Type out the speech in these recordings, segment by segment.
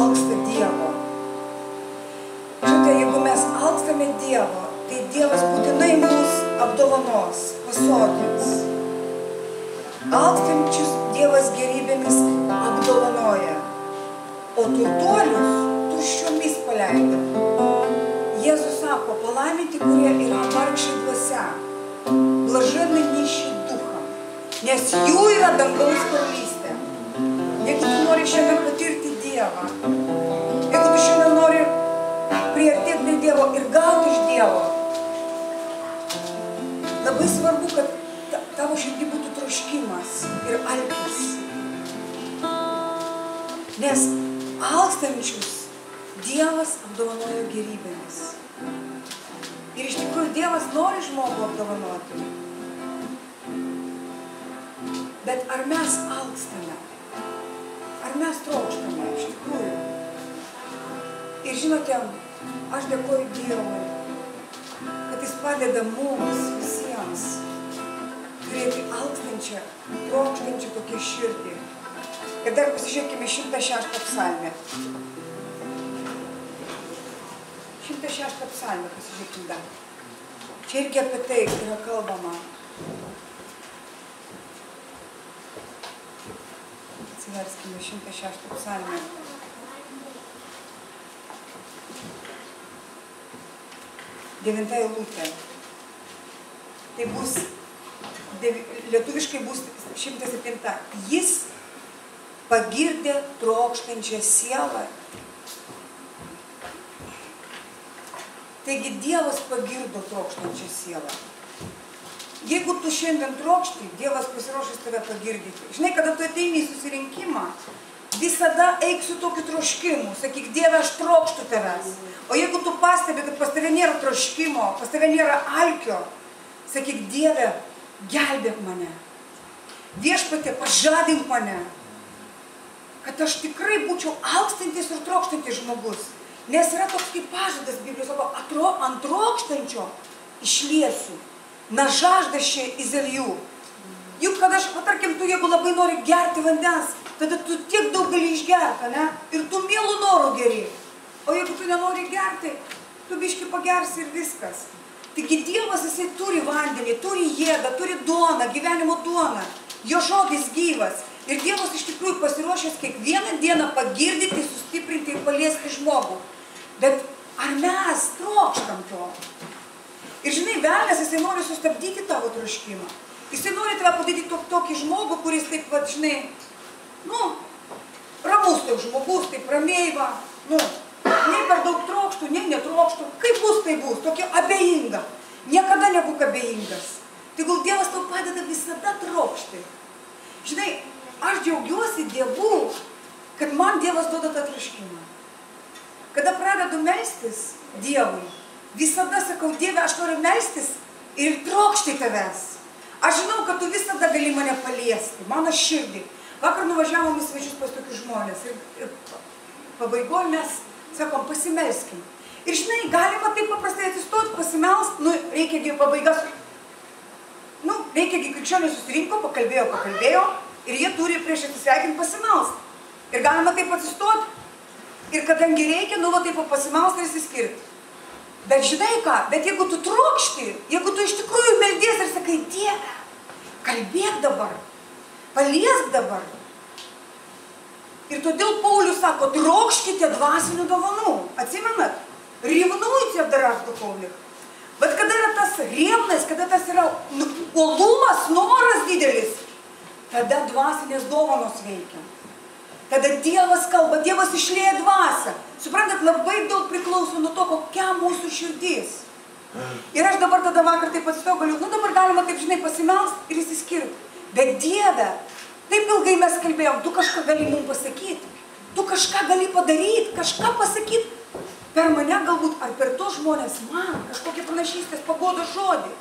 alksta Dievo. Žinote, jeigu mes alkstame Dievo, tai Dievas būtinai mus apdovanos, pasotins. Alkstančius Dievas gerybėmis apdovanoja, o turtuolius tuščiomis paleido. Jėzus sako, palaiminti, kurie yra vargšai dvasia, блаженны нищие духом, nes jų yra dangaus karalystė. Jeigu tu nori šiandien patirti Dievą, jeigu tu šiandien nori priartėti prie Dievo ir gauti iš Dievo, labai svarbu, kad tavo širdį būtų troškimas ir alkis. Nes alkstančius Dievas apdovanojo gerybėmis. Ir iš tikrųjų Dievas nori žmogų apdovanoti. Bet ar mes alkstame? Ar mes trokštame iš tikrųjų? Ir žinote, aš dėkoju Dievui, kad Jis padeda mums visiems turėti alkstančią, trokštančią tokią širdį. Ir dar pasižiūrėkime 106 psalmę. 106 psalmę pasižiūrėkime dar. Čia irgi apie tai yra kalbama. Atsiverskime 106 psalmę. Devinta eilutė. Tai bus, lietuviškai bus 107. Jis pagirdė trokštančią sielą. Taigi Dievas pagirdo trokštančią sielą. Jeigu tu šiandien trokšti, Dievas pasiruošęs tave pagirdyti. Žinai, kada tu ateini į susirinkimą, visada eik su tokiu troškimu. Sakyk, Dieve, aš trokštu tavęs. O jeigu tu pastebi, kad pas tave nėra troškimo, pas tave nėra alkio, sakyk, Dieve, gelbėk mane. Viešpatie, pažadink mane. Kad aš tikrai būčiau alkstantis ir trokštantis žmogus. Nes yra toks kaip pažadas, Biblijos sako, ant trokštančio išliesiu, na žaždaščiai izelijų. Juk kada tarkim, tu jeigu labai nori gerti vandens, tada tu tiek daug gali išgerti, ne? Ir tu mielų norų geri. O jeigu tu nenori gerti, tu biški pagersi ir viskas. Taigi Dievas, Jisai turi vandenį, turi jėgą, turi duoną, gyvenimo duoną. Jo žodis gyvas. Ir Dievas iš tikrųjų pasiruošęs kiekvieną dieną pagirdyti, sustiprinti ir paliesti žmogų. Bet ar mes trokštam to? Ir žinai, velnias, jisai nori sustabdyti tavo troškimą. Jisai nori tave padaryti tokį žmogų, kuris taip, va, žinai, ramus taip žmogus, taip ramiai, va, nei per daug trokštų, nei netrokštų. Kaip bus, tai bus, tokia abejinga. Niekada nebūk abejingas. Tegul Dievas tau padeda visada trokšti. Žinai, aš džiaugiuosi Dievu, kad man Dievas duoda tą troškimą. Kada pradedu melstis Dievui, visada sakau, Dieve, aš noriu melstis ir trokšti tavęs. Aš žinau, kad tu visada gali mane paliesti, mano širdį. Vakar nuvažiavom į svečius pas tokius žmonės ir pabaigoje mes sakom, pasimelskim. Ir žinai, galima taip paprastai atsistoti, pasimelst, reikiagi pabaigas. Reikiagi krikščioniai susirinko, pakalbėjo ir jie turi prieš atsisveikinti pasimelst. Ir galima taip atsistoti. Ir kadangi reikia, taip pasimelst ir įsiskirti. Bet žinai ką, bet jeigu tu trokšti, jeigu tu iš tikrųjų meldies ir sakai, Dieve, kalbėk dabar, paliesk dabar. Ir todėl Paulius sako, trokškite dvasinių dovanų. Atsimenat? Revnуйте в дарах духовных. Bet kada yra tas rėmnas, kada tas yra uolumas, noras didelis, tada dvasinės dovanos veikia. Tada Dievas kalba, Dievas išlieja dvasią. Suprantat, labai daug priklauso nuo to, kokia mūsų širdis. Ir aš dabar tada vakar taip atsistau, dabar galima taip, žinai, pasimelst ir įsiskirti. Bet Dieve, taip ilgai mes kalbėjom, tu kažką gali mums pasakyti. Tu kažką gali padaryti, kažką pasakyti. Per mane galbūt, ar per to žmonės man kažkokie pranašystės pagodo žodį.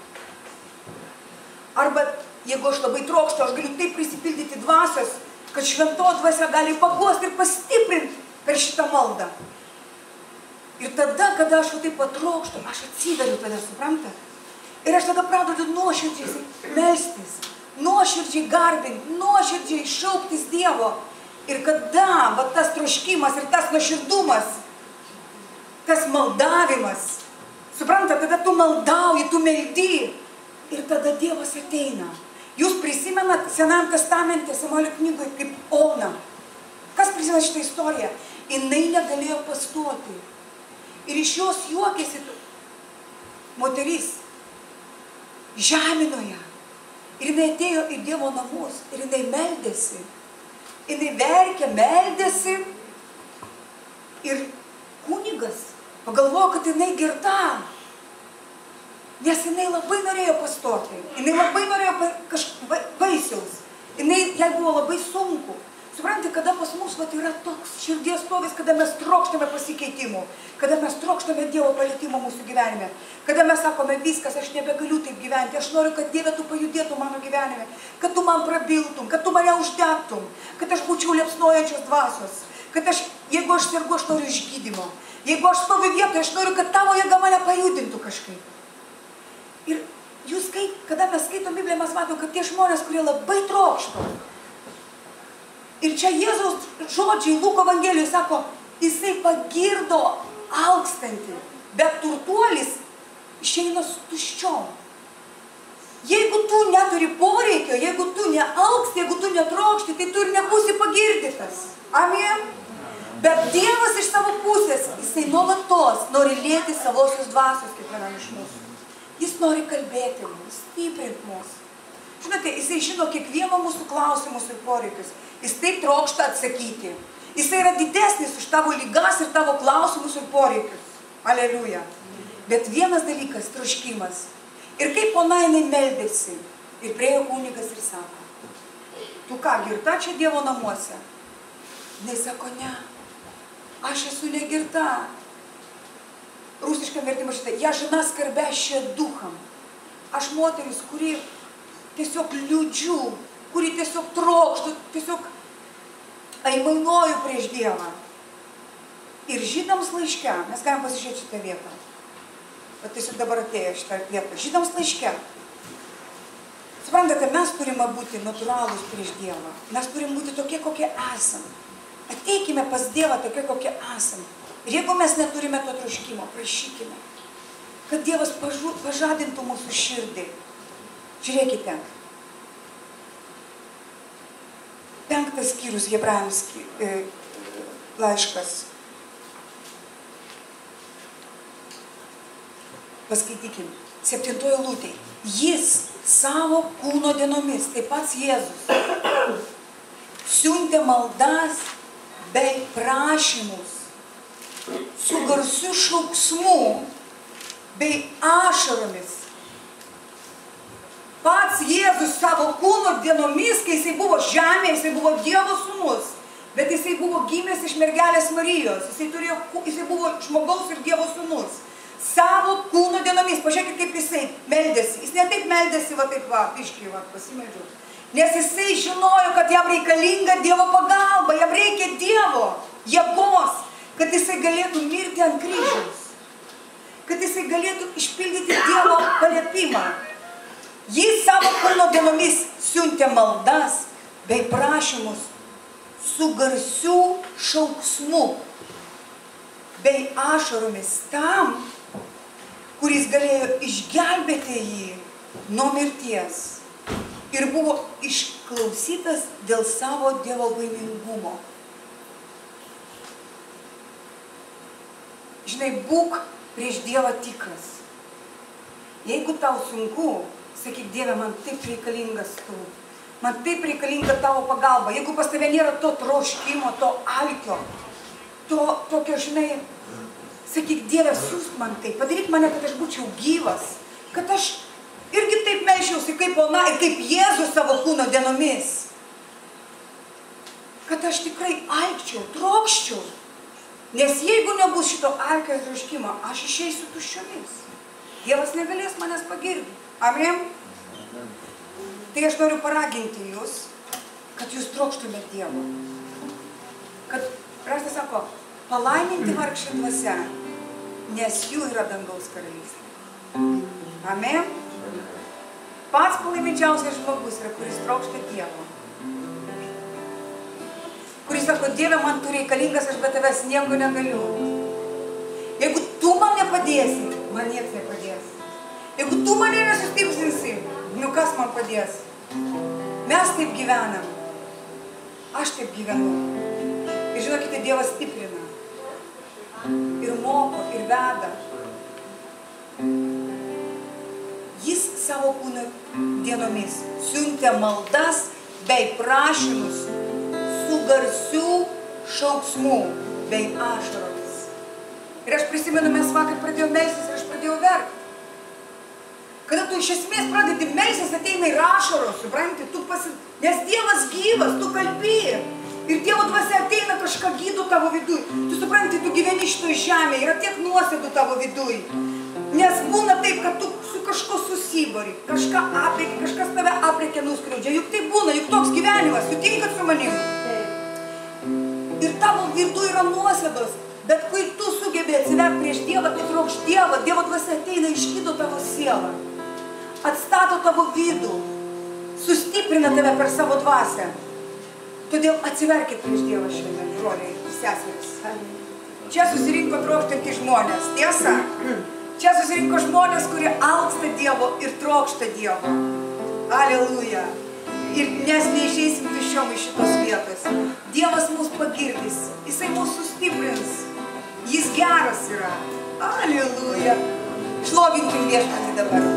Arba, jeigu aš labai trokštu, aš galiu taip prisipildyti dvasios, kad šventos dvasia gali paguosti ir pastiprinti per šitą maldą. Ir tada, kada aš taip patrokštu, aš atsidariu tada, suprantat? Ir aš tada pradedu nuoširdžiai melstis, nuoširdžiai garbinti, nuoširdžiai šauktis Dievo. Ir kada va, tas troškimas ir tas nuoširdumas, tas maldavimas, suprantate, tada tu maldauji, tu meldi ir tada Dievas ateina. Jūs prisimenat Senajam testamente, Samuelio knygoje, kaip Ona. Kas prisimena šitą istoriją? Jinai negalėjo pastoti. Ir iš jos juokėsi moteris, žemino ją. Ir jinai atėjo į Dievo namus ir jinai meldėsi. Jinai verkė, meldėsi. Ir kunigas pagalvojo, kad jinai girta. Nes jinai labai norėjo pastoti. Jinai labai norėjo vaisiaus. Jai buvo labai sunku. Suprantate, kada pas mus yra toks širdies stovis, kada mes trokštame pasikeitimų, kada mes trokštame Dievo palietimo mūsų gyvenime, kada mes sakome viskas, aš nebegaliu taip gyventi, aš noriu, kad Dieve tu pajudėtum mano gyvenime, kad tu man prabiltum, kad tu mane uždegtum, kad aš būčiau liepsnojančios dvasios, kad jeigu aš sergu, aš noriu išgydymo, jeigu aš stoviu vietoje, aš noriu, kad tavo jėga mane pajudintų kažkaip. Ir jūs, kada mes skaitom Bibliją, mes matom, kad tie žmonės, kurie labai trokšto. Ir čia Jėzaus žodžiai Luko Evangelijoje sako, jisai pagirdo alkstantį, bet turtuolis išeina su tuščiom. Jeigu tu neturi poreikio, jeigu tu nealksti, jeigu tu netrokšti, tai tu ir nebūsi pagirdytas. Amen. Bet Dievas iš savo pusės, jisai nuolatos nori lieti savosios dvasios kiekvienam iš mūsų. Jis nori kalbėti mus, stiprinti mus. Žinote, jisai žino kiekvieno mūsų klausimus ir poreikius. Jis taip trokšta atsakyti. Jisai yra didesnis už tavo lygas ir tavo klausimus ir poreikius. Aleliuja. Bet vienas dalykas, troškimas. Ir kaip ona jinai meldėsi. Ir priejo kunigas ir sako, tu ką, girta čia Dievo namuose? Jinai sako, ne, aš esu negirta. Rusiškam vertimą šitą, ja žena skarbeščia ducham. Aš moteris, kuri tiesiog liūdžiu, kuri tiesiog trokštų, tiesiog aimanuoju prieš Dievą. Ir Žydams laiške, mes galim pasižiūrėti šitą vietą. Bet tiesiog dabar atėjo šitą vietą. Žydams laiške. Suprantate, mes turime būti natūralūs prieš Dievą. Mes turime būti tokie, kokie esam. Ateikime pas Dievą tokie, kokie esam. Ir jeigu mes neturime to troškimo, prašykime, kad Dievas pažadintų mūsų širdį. Žiūrėkite. 5 skyrius Hebrajams laiškas. Paskaitykim. 7 eilutė. Jis savo kūno dienomis, taip pats Jėzus, siuntė maldas bei prašymus su garsiu šauksmu bei ašaromis. Pats Jėzus savo kūno dienomis, kai jisai buvo žemėje, jisai buvo Dievo sūnus, bet jisai buvo gimęs iš mergelės Marijos, jisai buvo žmogaus ir Dievo sūnus. Savo kūno dienomis, pažiūrėkit, kaip jisai meldėsi. Jis ne taip meldėsi, iškiai, pasimeldžiau. Nes jisai žinojo, kad jam reikalinga Dievo pagalba, jam reikia Dievo jėgos, kad jisai galėtų mirti ant kryžiaus, kad jisai galėtų išpildyti Dievo paliepimą. Jis savo kūno dienomis siuntė maldas bei prašymus su garsiu šauksmu bei ašaromis tam, kuris galėjo išgelbėti jį nuo mirties ir buvo išklausytas dėl savo Dievo baimingumo. Žinai, būk prieš Dievą tikras. Jeigu tau sunku, sakyk, Dieve, man taip reikalingas tu. Man taip reikalinga tavo pagalba. Jeigu pas tave nėra to troškimo, to alkio, to tokio, žinai, sakyk, Dieve, siūsk man tai, padaryk mane, kad aš būčiau gyvas, kad aš irgi taip melšiausi kaip ona ir kaip Jėzus savo kūno dienomis. Kad aš tikrai alkčiau, trokščiau. Nes jeigu nebus šito alkio ir troškimo, aš išeisiu tuščiomis. Dievas negalės manęs pagirdyti. Amen? Tai aš noriu paraginti jūs, kad jūs trokštumėt Dievo. Kad, raštas sako, palaiminti vargšai dvasia, nes jų yra dangaus karalystė. Amen? Pats palaiminčiausias žmogus yra, kuris trokšta Dievo. Kuris sako, Dieve, man tu reikalingas, aš be tavęs nieko negaliu. Jeigu tu man nepadėsi, man niekas nepadės. Jeigu tu mane nesustiprinsi, nu kas man padės? Mes taip gyvenam. Aš taip gyvenu. Ir žinokite, Dievas stiprina. Ir moko, ir veda. Jis savo kūno dienomis siuntė maldas bei prašymus su garsių šauksmų bei ašaromis. Ir aš prisimenu, mes vakar pradėjome melstis ir aš pradėjau verkti. Kada tu iš esmės pradedi melstis, ateina ir ašaros, supranti, nes Dievas gyvas, tu kalbi. Ir Dievo dvasia ateina, kažką gydo tavo viduj. Tu supranti, tu gyveni šitoj žemėje, yra tiek nuosėdų tavo viduj. Nes būna taip, kad tu su kažko susibori, kažką aprėki, kažkas tave aprėkia, nuskriaudžia. Juk tai būna, juk toks gyvenimas, sutinkat su manim. Ir tavo viduj yra nuosėdos. Bet kai tu sugebi atsiverti prieš Dievą, tu trokš Dievą, Dievo dvasia ateina, išgydo tavo sielą. Atstato tavo vidų, sustiprina tave per savo dvasią. Todėl atsiverkit prieš Dievą šiandien, broliai, seserys. Čia susirinko trokštantys žmonės, tiesa? Čia susirinko žmonės, kurie alksta Dievo ir trokšta Dievo. Aleluja. Ir nes neišeisim tuščiom iš šitos vietos. Dievas mus pagirdys, Jisai mus sustiprins. Jis geras yra. Aleluja. Šlovinkim viešpatį dabar.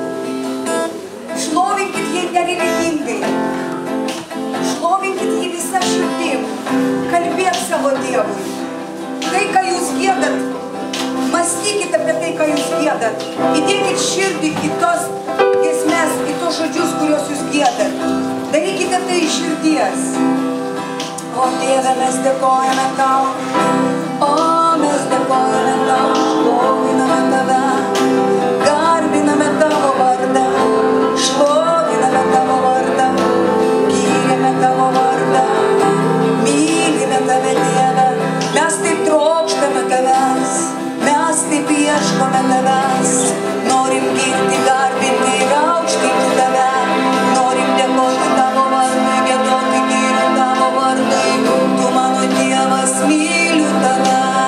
Šlovinkit jį nereligingai. Šlovinkit jį visą širdim. Kalbėk savo Dievui. Tai, ką jūs giedat, mąstykit apie tai, ką jūs giedat. Įdėkit širdį į tos giesmes, į tos žodžius, kuriuos jūs giedat. Darykite tai iš širdies. O Dieve, mes dėkojame tau. O mes dėkojame tau. Šloviname tave. Garbiname tavo vardą. Šloviname tavo vardą. Gyrėme tavo vardą. Mylime tave, Dieve. Mes taip trokštame tavęs. Mes taip ieškome tavęs. Norim girti, garbinti ir aukštinti tave. Norim dėkoti tavo vardui, giedoti gyriu tavo vardui. Tu mano Dievas, myliu tave.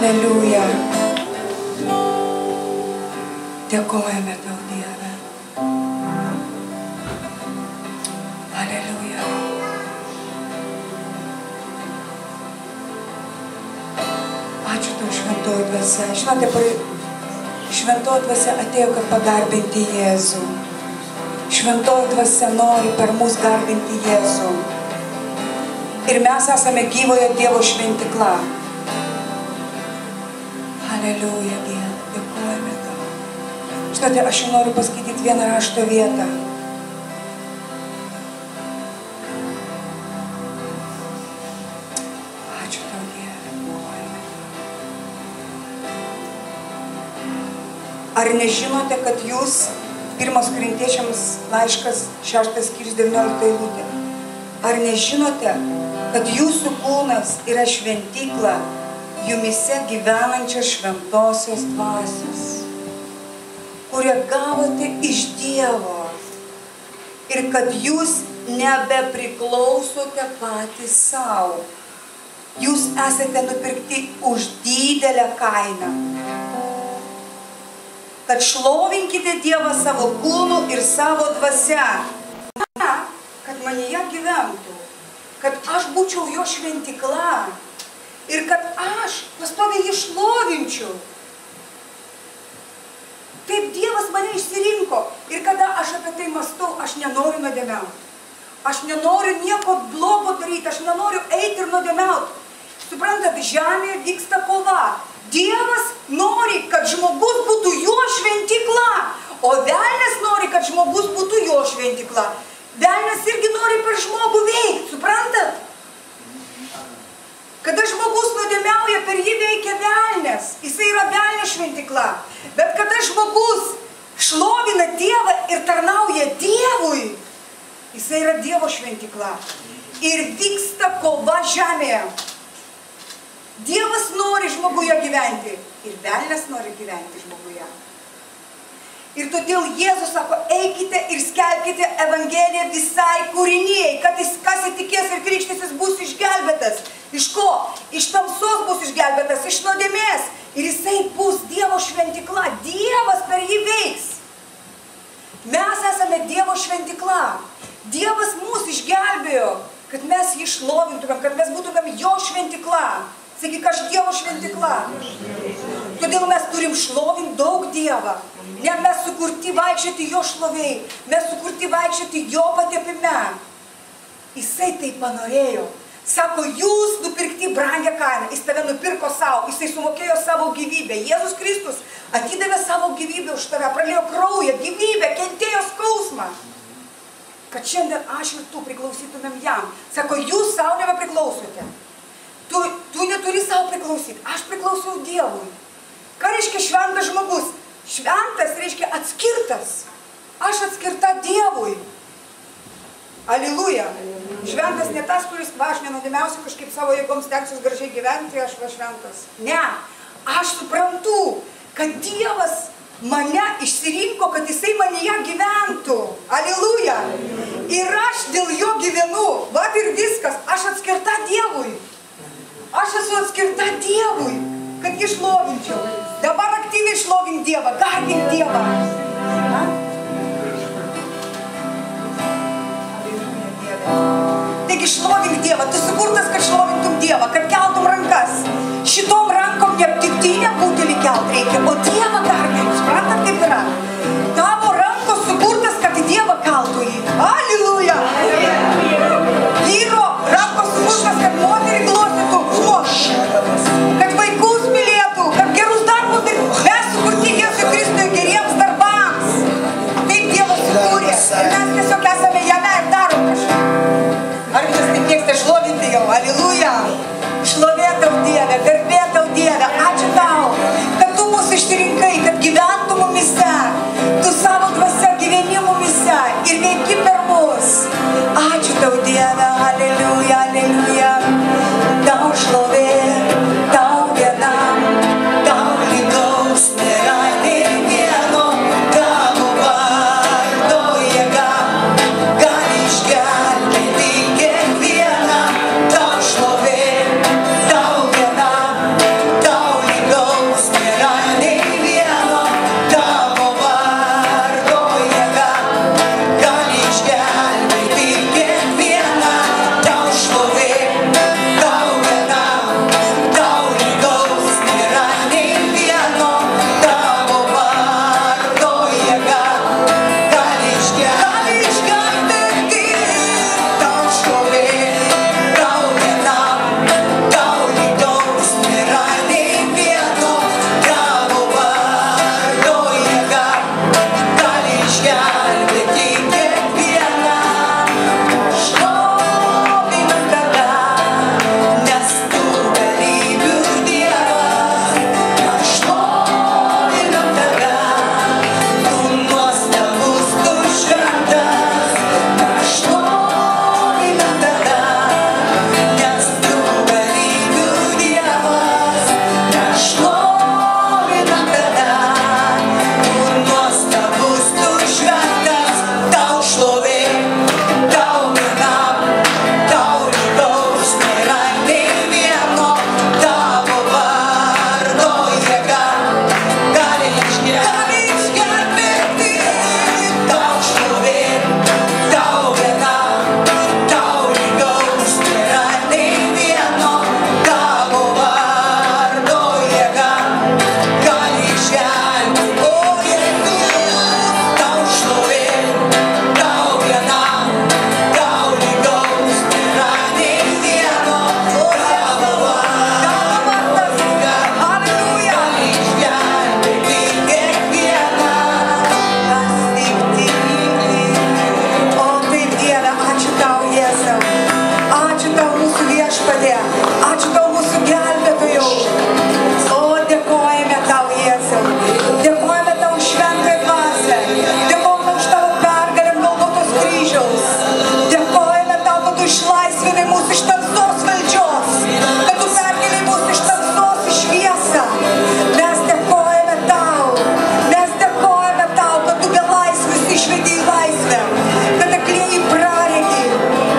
Aleliuja. Dėkojame tau, Dieve. Aleliuja. Ačiū tau, šventoji dvasia. Žinote, šventoji dvasia atėjo, kad pagarbinti Jėzų. Šventoji dvasia nori per mus garbinti Jėzų. Ir mes esame gyvojo Dievo šventykla. Aleliuja, Dieve, dėkojame tau. Žinote, aš jau noriu paskaityti vieną rašto vietą. Ačiū tau, Dieve, dėkojame tau. Ar nežinote, kad jūs, 1 Korintiečiams laiškas 6 skyrius 19 eilutė, ar nežinote, kad jūsų kūnas yra šventykla jumise gyvenančios šventosios dvasios, kurią gavote iš Dievo, ir kad jūs nebepriklausote patys savo. Jūs esate nupirkti už didelę kainą. Kad šlovinkite Dievą savo kūnu ir savo dvasia, kad manyje gyventų, kad aš būčiau jo šventykla ir kad aš pastoviai jį šlovinčiau. Taip Dievas mane išsirinko ir kada aš apie tai mąstau, aš nenoriu nuodėmiauti. Aš nenoriu nieko blogo daryti, aš nenoriu eiti ir nuodėmiauti. Suprantat, žemėje vyksta kova. Dievas nori, kad žmogus būtų jo šventykla, o velnias nori, kad žmogus būtų jo šventykla. Velnias irgi nori per žmogų veikti, suprantat? Kada žmogus nuodėmiauja, per jį veikia velnias, jisai yra velnio šventykla. Bet kada žmogus šlovina Dievą ir tarnauja Dievui, jisai yra Dievo šventykla. Ir vyksta kova žemėje. Dievas nori žmoguje gyventi ir velnias nori gyventi žmoguje. Ir todėl Jėzus sako, eikite ir skelbkite Evangeliją visai kūrinijai, kad kas įtikės ir krikštysis bus išgelbėtas. Iš ko? Iš tamsos bus išgelbėtas, iš nuodėmės. Ir jisai bus Dievo šventykla. Dievas per jį veiks. Mes esame Dievo šventykla. Dievas mus išgelbėjo, kad mes jį šlovintumėm, kad mes būtumėm jo šventykla. Sakyk, aš Dievo šventykla. Todėl mes turim šlovinti daug Dievą. Ne, mes sukurti vaikščioti jo šloviai. Mes sukurti vaikščioti jo patepime. Jisai tai panorėjo. Sako, jūs nupirkti brangią kainą. Jis tave nupirko savo. Jisai sumokėjo savo gyvybę. Jėzus Kristus atidavė savo gyvybę už tave. Pralėjo kraują, gyvybę, kentėjo skausmą. Kad šiandien aš ir tu priklausytumėm jam. Sako, jūs savo nebepriklausote. Tu neturi savo priklausyti. Aš priklausau Dievui. Ką reiškia šventas žmogus? Šventas reiškia atskirtas. Aš atskirta Dievui. Aliluja. Šventas ne tas, kuris, aš nenuodėmiausiu kažkaip savo jėgoms stengsiuos gražiai gyventi, aš šventas. Ne. Aš suprantu, kad Dievas mane išsirinko, kad jisai manyje gyventų. Aliluja. Ir aš dėl jo gyvenu. Vat ir viskas. Aš atskirta Dievui. Aš esu atskirta Dievui, kad jį šlovinčiau. Dabar aktyviai šlovink Dievą, garbink Dievą. Taigi šlovink Dievą, tu sukurtas, kad šlovintum Dievą, kad keltum rankas. Šitom rankom neaptiktinę būtelį kelt reikia, o Dievą garbink. Suprantat, kaip yra? Tavo rankos sukurtas, kad Dievą keltų jį. Aliluja! Vyro rankos sukurtas, kad moterį glostytų žmogus. Kad vaikus mylėtų, kad gerus darbus darytų. Mes sukurti Jėzui Kristui geriems darbams. Taip Dievas sukūrė. Ir mes tiesiog esame jame ir darom kažką. Ar jūs taip mėgstate šlovinti jau? Aliluja! Šlovė tau Dieve, garbė tau Dieve. Ačiū tau, kad tu mus išsirinkai, kad gyventų mumise. Tu savo dvasia gyveni mumise ir veiki per mus. Ačiū tau Dieve, aliluja, aliluja. Tau šlovė, tau vienam, tau lygaus nėra nei vieno. Tavo vardo jėga gali išgelbėti kiekvieną. Tau šlovė, tau vienam, tau lygaus. išlaisvini mus iš tamsos valdžios, kad tu perkeli mus iš tamsos į šviesą. Mes dėkojame tau, kad tu belaisvius išvedi į laisvę, kad aklieji praregi,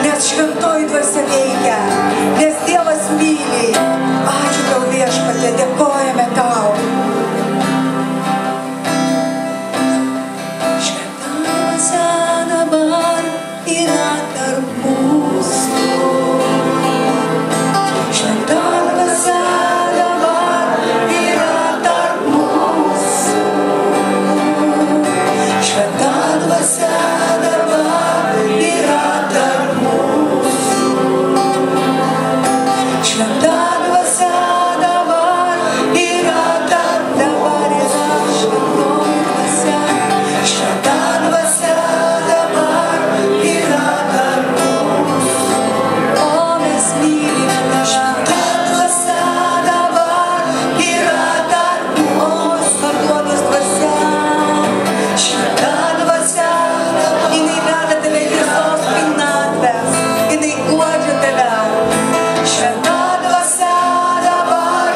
nes šventoji dvasia veikia, nes Dievas myli. Ačiū tau viešpatie, dėkojame tau. Šventa dvasia dabar yra tarp mūsų. Šventa dvasia dabar yra tarp mūsų. Šventa dvasia dabar yra tarp mūsų. Šventa dvasia dabar yra tarp dabar yra šventoji dvasia. Šventa dvasia dabar yra tarp mūsų. O mes mylime tave. Šventa dvasia dabar yra tarp mūsų. Parduotos dvasia. Šventa dvasia, jinai veda tave į visos pilnatvės, jinai guodžia tave. Šventa dvasia dabar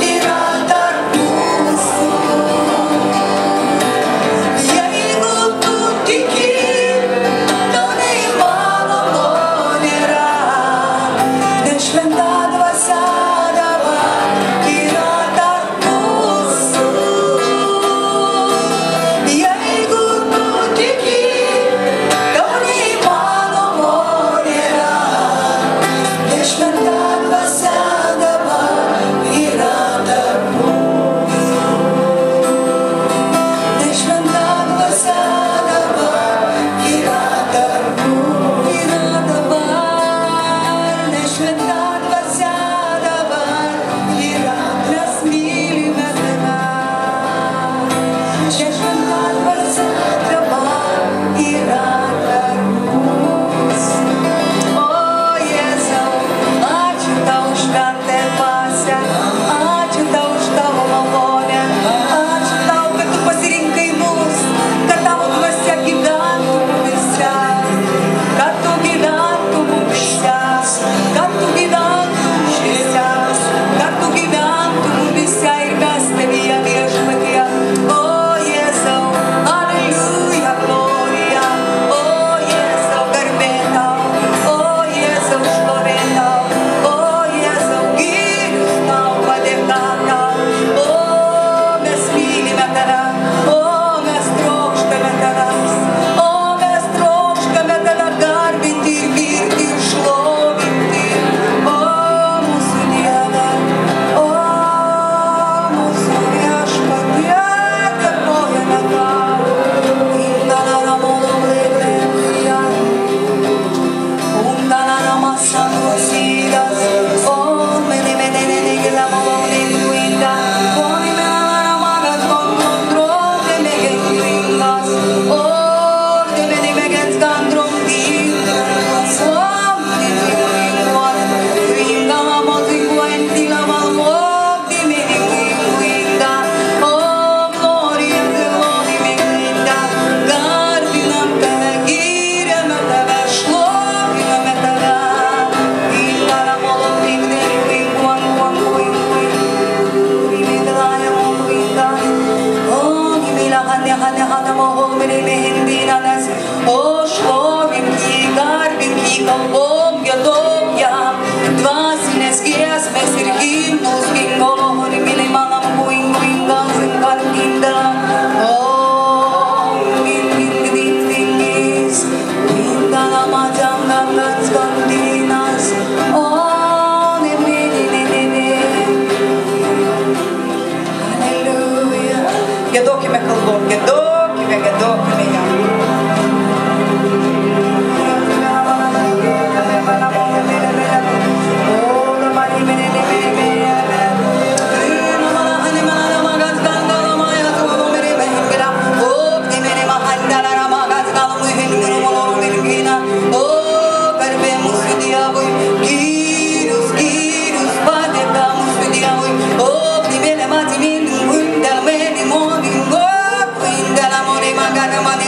yra tarp mūsų. Jeigu tu tiki, tau neįmanomo nėra, nes šventa dvasia dabar yra tarp mūsų. Jeigu tu tiki, tau neįmanomo nėra, nes šventa dvasia dabar yra tarp mūsų. Nes šventa dvasia dabar yra tarp mūsų. Yra dabar, nes šventa dvasia dabar yra, mes mylime tave. Nes šventa dvasia dabar yra tarp mūsų. O Jėzau, ačiū tau už šventąją dvasią, ačiū tau už tavo malonę, ačiū tau, kad tu pasirinkai mus, kad tavo dvasia gyventų mumyse, kad tu gyventų mumyse, kad tu gyventų mumyse, kad tu gyventų mumyse ir mes tavyje viešpatie. O Jėzau, aleluja, glorija, o Jėzau, garbė tau, o Jėzau, šlovė tau, o Jėzau, gyrius tau, padėka tau. O mes mylime tave, o mes trokštame tavęs, o mes trokštame tave garbinti ir girti ir šlovinti. O mūsų Dieve, o mūsų viešpatie, dėkojame tau. Indana molom leglėja, undana namasan rosidas, o mene mene negla molom legluinda, koni mena namagas con control de megenglingas, o de mene megens gandrom dingas, o dinguinguan, gringa mamos inguenti la malmog di meninglinga, o gloria de lodi meglinda, garbinam tave, girame tave, šloviname tave. Indana molom leglinguan, rimidlaja moglinga, o nimila hane hane mohol mene mehendinanas, o šlovinki, garbinki, kalbom giedom jam, dvasinės giesmės ir himnus gingolo, rimili manam guingas ir kandinda, o gingis, indana madam gangas kandinas, o ne. Aleluja. Giedokime kalbom, giedokime jam. Mani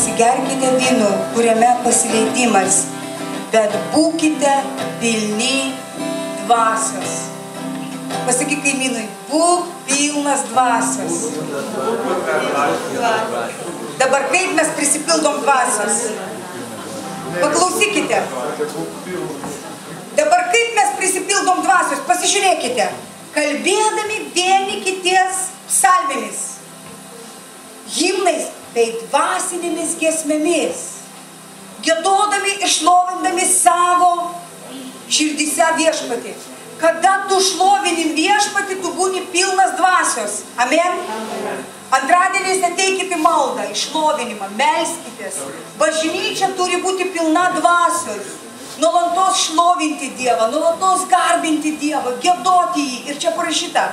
nesigerkite vynu, kuriame pasileidimas, bet būkite pilni dvasios. Pasakyk kaimynui, būk pilnas dvasios. Dabar kaip mes prisipildom dvasios? Paklausykite. Dabar kaip mes prisipildom dvasios? Pasižiūrėkite. Kalbėdami vieni kities psalmėmis, himnais bei dvasinėmis giesmėmis, giedodami ir šlovindami savo širdyse viešpatį. Kada tu šlovini viešpatį, tu būni pilnas dvasios. Amen? Antradieniais ateikite maldą, išlovinimą, melskitės. Bažnyčia turi būti pilna dvasios. Nuolatos šlovinti Dievą, nuolatos garbinti Dievą, giedoti jį. Ir čia parašyta,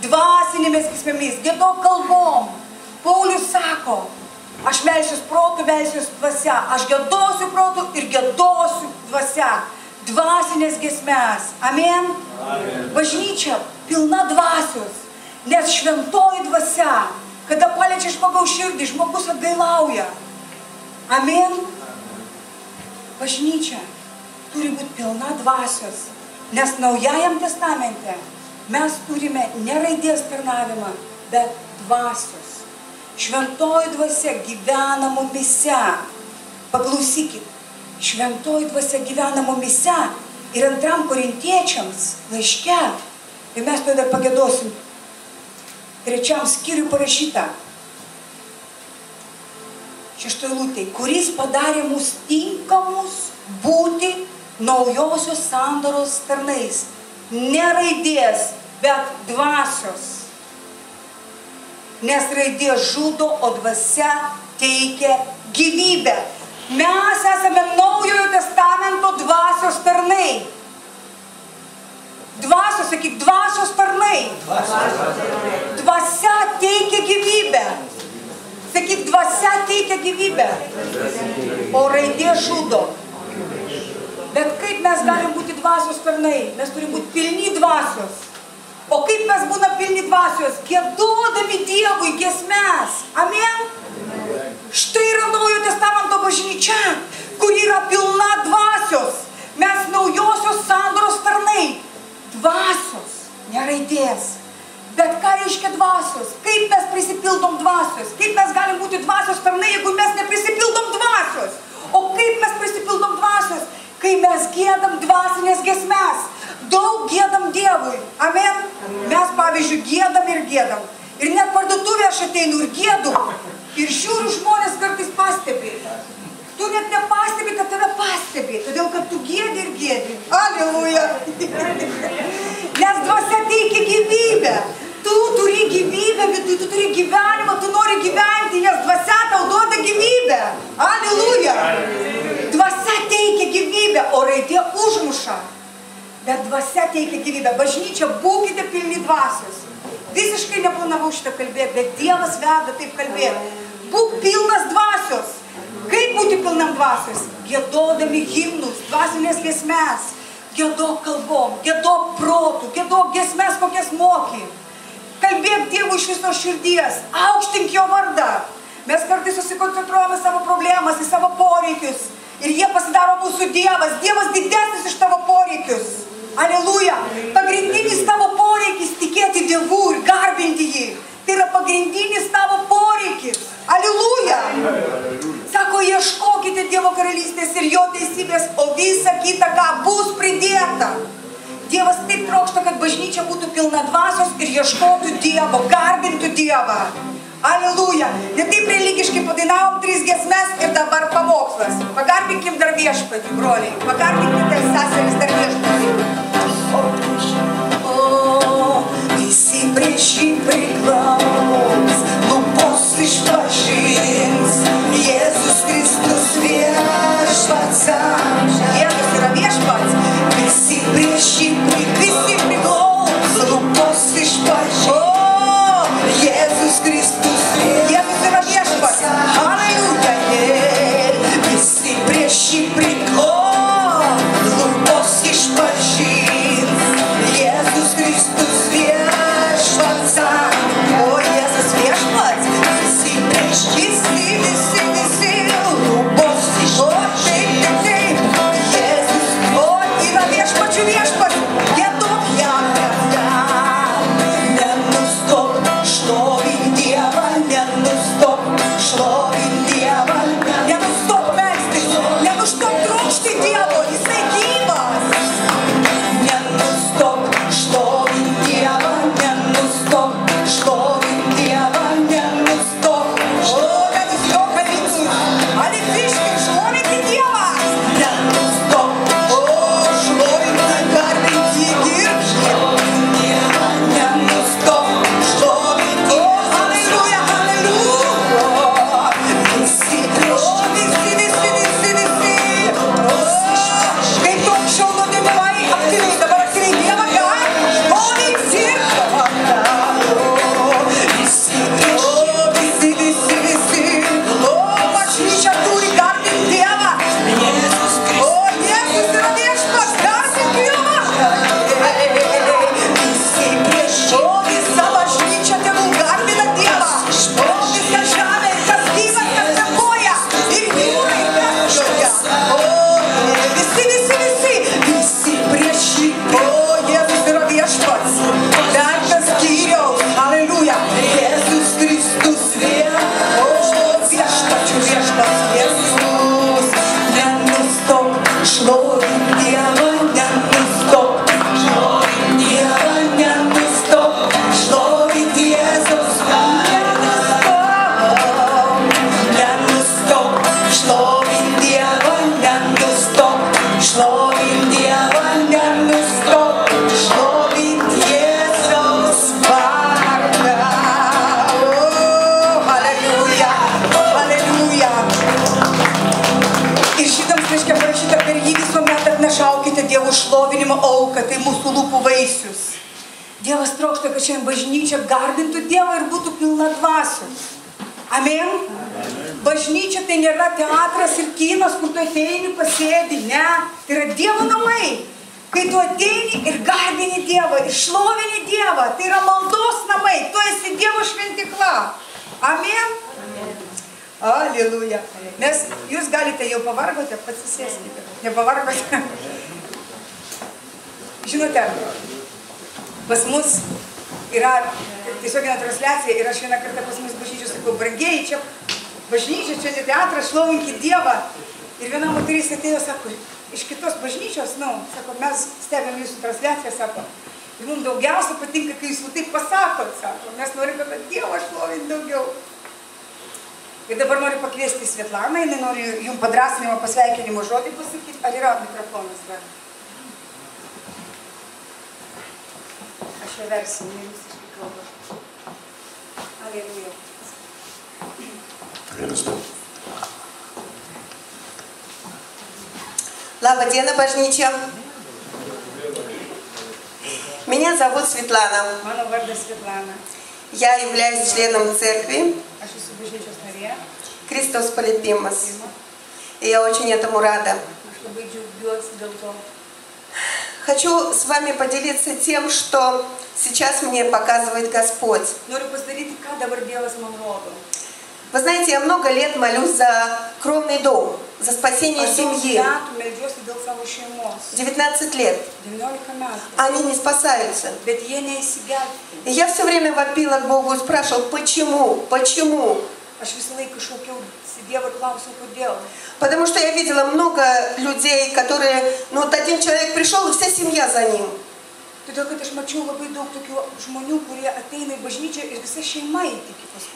dvasinėmis giesmėmis, giedok kalbom. Paulius sako, aš melsiuos protu, melsiuos dvasia. Aš giedosiu protu ir giedosiu dvasia. Dvasinės giesmės. Amen? Amen. Bažnyčia pilna dvasios, nes šventoji dvasia, kada paliečia žmogaus širdį, žmogus atgailauja. Amen? Bažnyčia turi būti pilna dvasios, nes Naujajam testamente mes turime ne raidės tarnavimą, bet dvasios. Šventoji dvasia gyvena mumyse. Paklausykit, šventoji dvasia gyvena mumyse ir 2 Korintiečiams laiške, ir mes to dar pagėdosim, 3 skyriui parašyta, 6 eilutėj, kuris padarė mus tinkamus būti naujosios sandoros tarnais. Ne raidės, bet dvasios. Nes raidė žudo, o dvasia teikia gyvybę. Mes esame Naujojo testamento dvasios tarnai. Dvasios, sakyk, dvasios tarnai. Dvasia teikia gyvybę. Sakyk, dvasia teikia gyvybę. O raidė žudo. Bet kaip mes galim būti dvasios tarnai? Mes turim būti pilni dvasios. O kaip mes būna pilni dvasios? Giedodami Dievui giesmes. Amen? Štai yra Naujojo testamento bažnyčia, kur yra pilna dvasios. Mes naujosios sandoros tarnai. Dvasios, ne raidės. Bet ką reiškia dvasios? Kaip mes prisipildom dvasios? Kaip mes galim būti dvasios tarnai, jeigu mes neprisipildom dvasios? O kaip mes prisipildom dvasios? Kai mes giedam dvasinės giesmes. Daug giedam Dievui. Amen? Mes, pavyzdžiui, giedam ir giedam. Ir net parduotuvė aš ateinu ir giedu. Ir žiūriu, žmonės kartais pastebi. Tu net nepastebi, kad tave pastebi. Todėl, kad tu giedi ir giedi. Aliuja. Nes dvasia teikia gyvybę. Tu turi gyvybę, bet tu turi gyvenimą, tu nori gyventi, nes dvasia tau duoda gyvybę. Aliuja. Dvasia teikia gyvybę, o raidė užmuša. Bet dvasia teikia gyvybę. Bažnyčia, būkite pilni dvasios. Visiškai neplanavau šitą kalbėti, bet Dievas veda taip kalbėti. Būk pilnas dvasios. Kaip būti pilnam dvasios? Giedodami himnus, dvasinės giesmes. Giedok kalbom, giedok protų, giedok giesmes, kokias moki. Kalbėk Dievui iš viso širdies, aukštink jo vardą. Mes kartais susikoncentruojame savo problemas, į savo poreikius. Ir jie pasidaro mūsų Dievas. Dievas didesnis iš tavo poreikius. Aliuja. Pagrindinis tavo poreikis tikėti Dievu ir garbinti jį. Tai yra pagrindinis tavo poreikis. Aliuja. Sako, ieškokite Dievo karalystės ir jo teisybės, o visa kita, ką bus pridėta. Dievas taip trokšta, kad bažnyčia būtų pilna dvasios ir ieškotų Dievo, garbintų Dievą. Aliuja. Ne taip religiškai padainavom 3 giesmes ir dabar pamokslas. Pagarbinkim dar viešpatį, broliai. Pagarbinkite seseris dar viešpatį. O, visi prieš jį priklaus, lūpos išpažins, Jėzus Kristus viešpats. Jėzus yra viešpats. Visi prieš jį priklaus, lūpos išpažins. Jėzus Kristus, Jėzus yra viešpats. Aliuja. Visi prieš jį priklaus, lūpos išpažins. Jėzus Kristus viešpats. tavo šlovinimo auka, tai mūsų lūpų vaisius. Dievas trokšta, kad šiandien bažnyčia garbintų Dievą ir būtų pilna dvasių. Amen? Bažnyčia tai nėra teatras ir kinas, kur tu ateini, pasėdi, ne. Tai yra Dievo namai. Kai tu ateini ir garbini Dievą, ir šlovini Dievą, tai yra maldos namai, tu esi Dievo šventykla. Amen? Aliluja. Nes jūs galite jau pavargote, pasisėskite. Nepavargote. Žinote, pas mus yra tiesioginė transliacija ir aš vieną kartą pas mus bažnyčios sakau, brangiai, čia bažnyčia, čia ne teatras, šlovinkit Dievą. Ir viena moteris atėjo, sako, iš kitos bažnyčios, sako, mes stebėm jūsų transliaciją, sako, ir mums daugiausia patinka, kai jūs taip pasakot, sako, mes norim, kad Dievą šlovint daugiau. Ir dabar noriu pakviesti Svetlaną, jinai nori jums padrasnimo pasveikinimo žodį pasakyti. Ar yra mikrofonas dar? Aš ją versiu, ne jūs iškai kalba. Аллилуйя. Лабадена, Божнича. Меня зовут Светлана. Мano vardas Svetlana. Я являюсь членом церкви Aš esu bažnyčios narė. Христос Полипимас. И я очень этому рада. Aš labai džiaugiuosi dėl to. Хочу с вами поделиться тем, что сейчас мне показывает Господь. Noriu pasidaryti, ką dabar Dievas man rodo. Вы знаете, я много лет молюсь за кровный дом, за спасение семьи. 19 лет. Они не спасаются. И я все время вопила к Богу и спрашивала, почему, почему? Потому что я видела много людей, которые, вот один человек пришел, и вся семья за ним.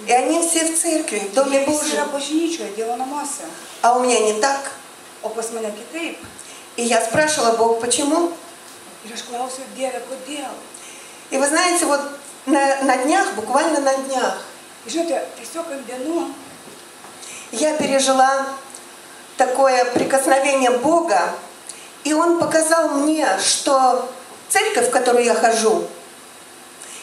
И они все в церкви, в Доме Божьем. А у меня не так. И я спрашивала Бога, почему? И вы знаете, вот на днях, буквально на днях, я пережила такое прикосновение Бога, и Он показал мне, что церковь, в которую я хожу,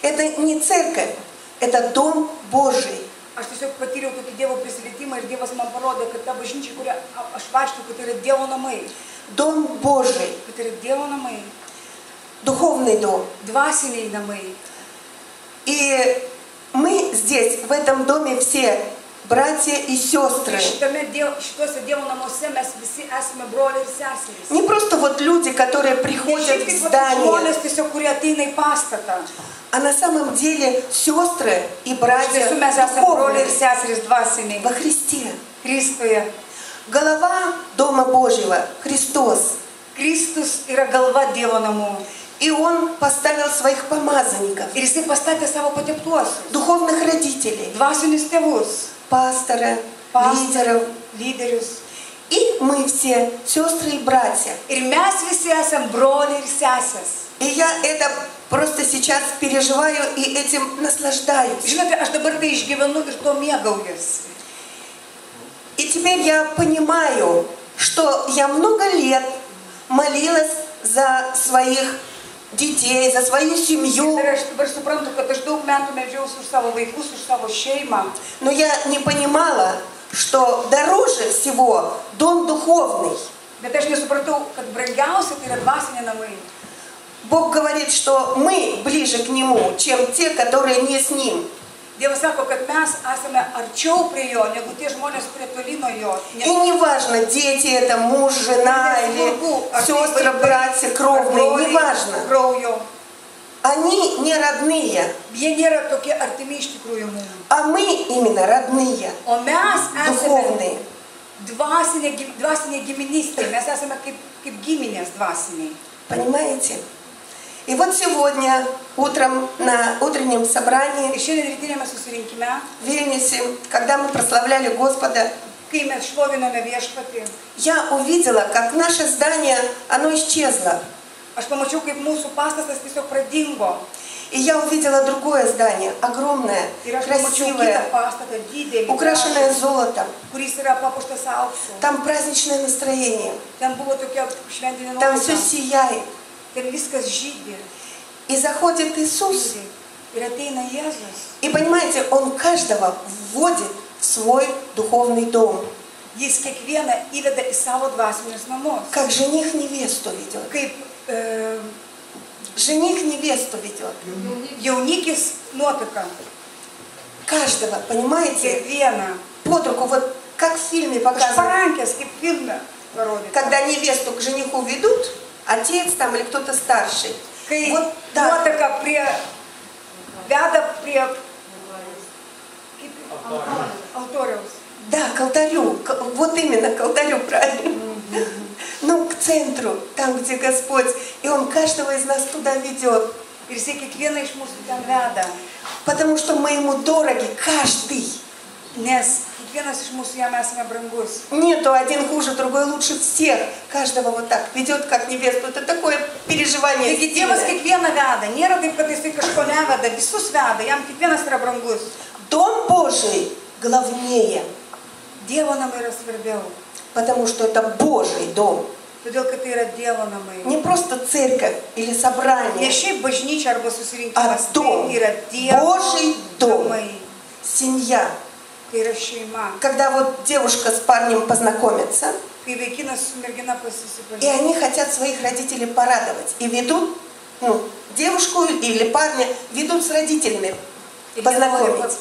это не церковь, это Дом Божий. Aš tiesiog patyriau tokį Dievo prisilietimą ir Dievas man parodė, kad ta bažnyčia, kurią aš vaikštau, kad tai yra Dievo namai. Дом Божий. Kad tai yra Dievo namai. Духовный дом. Dvasiniai namai. И мы здесь, в этом доме, все братья и сестры. Šituose Dievo namuose mes visi esame broliai ir seserys. Не просто вот люди, которые приходят в здание. Žmonės tiesiog, kurie ateina į pastatą. А на самом деле сестры и братья духовные во Христе. Голова Дома Божьего — Христос. Kristus yra galva Dievo namų. И Он поставил своих помазанников, Ir jisai pastatė savo pateptuosius, духовных родителей, dvasinius tėvus, пастора, лидеров. Lyderius. И мы все сестры и братья. Ir mes visi esame broliai ir sesės. И я это просто сейчас переживаю и этим наслаждаюсь. Žinote, aš dabar tai išgyvenu ir to mėgaujuosi. И теперь я понимаю, что я много лет молилась за своих детей, за свою семью. Ir aš dabar suprantu, kad aš daug metų meldžiausi už savo vaikus, už savo šeimą. Но я не понимала, что дороже всего дом духовный. Bet aš nesupratau, kad brangiausia tai yra dvasiniai namai. Бог говорит, что мы ближе к Нему, чем те, которые не с Ним. Dievas sako, kad mes esame arčiau prie Jo, negu tie žmonės, kurie toli nuo Jo. И неважно, дети это, муж, жена или сестры, братья, кровные, неважно. Они не родные. Jie nėra tokie artimi iš tikrųjų mums. А мы именно родные, O mes духовные. esame dvasinė giminystė, mes esame kaip giminės dvasiniai. Понимаете? И вот сегодня утром на утреннем собрании Ir šiandien rytinėme susirinkime, в Вильнюсе, когда мы прославляли Господа, kai mes šlovinome Viešpatį, я увидела, как наше здание, оно исчезло. aš pamačiau, kaip mūsų pastatas tiesiog pradingo. И я увидела другое здание, огромное, красивое, украшенное золотом. Там праздничное настроение. Там все сияет. И заходит Иисус. И понимаете, Он каждого вводит в свой духовный дом. Как жених невесту ведет. Жених невесту ведет. Каждого, понимаете, под руку, вот как в фильме показывают. Когда невесту к жениху ведут, отец там или кто-то старший. Вот, да. Да, к алтарю, вот именно к алтарю, правильно. Ну, к центру, там, где Господь, и Он каждого из нас туда ведет. Потому что мы Ему дороги, каждый. Нету один хуже, другой лучше всех. Каждого вот так ведет, как невесту. Это такое переживание. Дом Божий главнее. Потому что это Божий дом. Не просто церковь или собрание, а дом. Божий дом. Семья. Когда вот девушка с парнем познакомятся, и они хотят своих родителей порадовать, и ведут, девушку или парня ведут с родителями познакомить.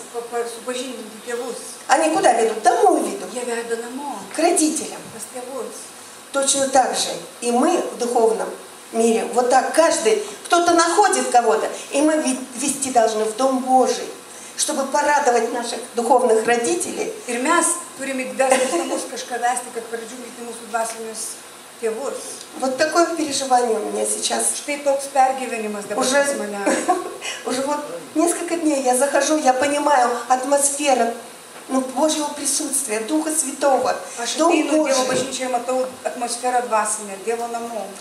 Они куда ведут? Домой ведут. К родителям. Точно так же и мы в духовном мире. Вот так каждый, кто-то находит кого-то, и мы вести должны в Дом Божий, чтобы порадовать наших духовных родителей. Вот такое переживание у меня сейчас. Уже вот несколько дней я захожу, я понимаю атмосферу Божьего присутствия, Духа Святого, Дом Божий.